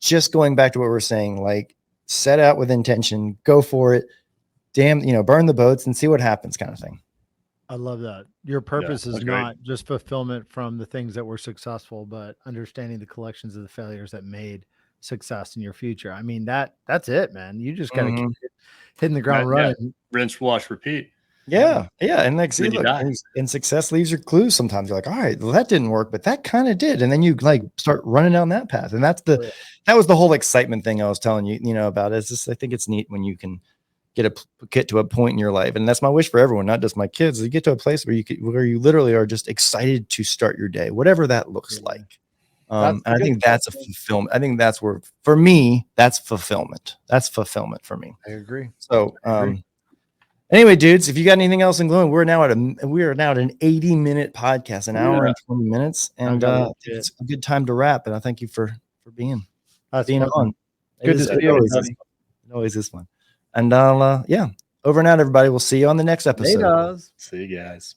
just going back to what we're saying, like set out with intention, go for it, burn the boats and see what happens kind of thing. I love that. Your purpose is not just fulfillment from the things that were successful, but understanding the collections of the failures that made success in your future. I mean, that's it, man. You just got to keep hitting the ground running. Rinse, wash, repeat. Yeah. And like, see, look, and success leaves your clues. Sometimes you're like, all right, well, that didn't work, but that kind of did. And then you like start running down that path. And that was the whole excitement thing I was telling you, about it. It's just, I think it's neat when you can get to a point in your life. And that's my wish for everyone, not just my kids. You get to a place where you literally are just excited to start your day, whatever that looks like. And I think that's a fulfillment. I think that's where, for me, that's fulfillment. That's fulfillment for me. I agree. So, anyway, dudes, if you got anything else in glowing, we are now at an 80-minute podcast, an hour and 20 minutes. And it's a good time to wrap. And I thank you for being on. Good to see you, everybody. It always is fun. And over and out, everybody. We'll see you on the next episode. See you guys.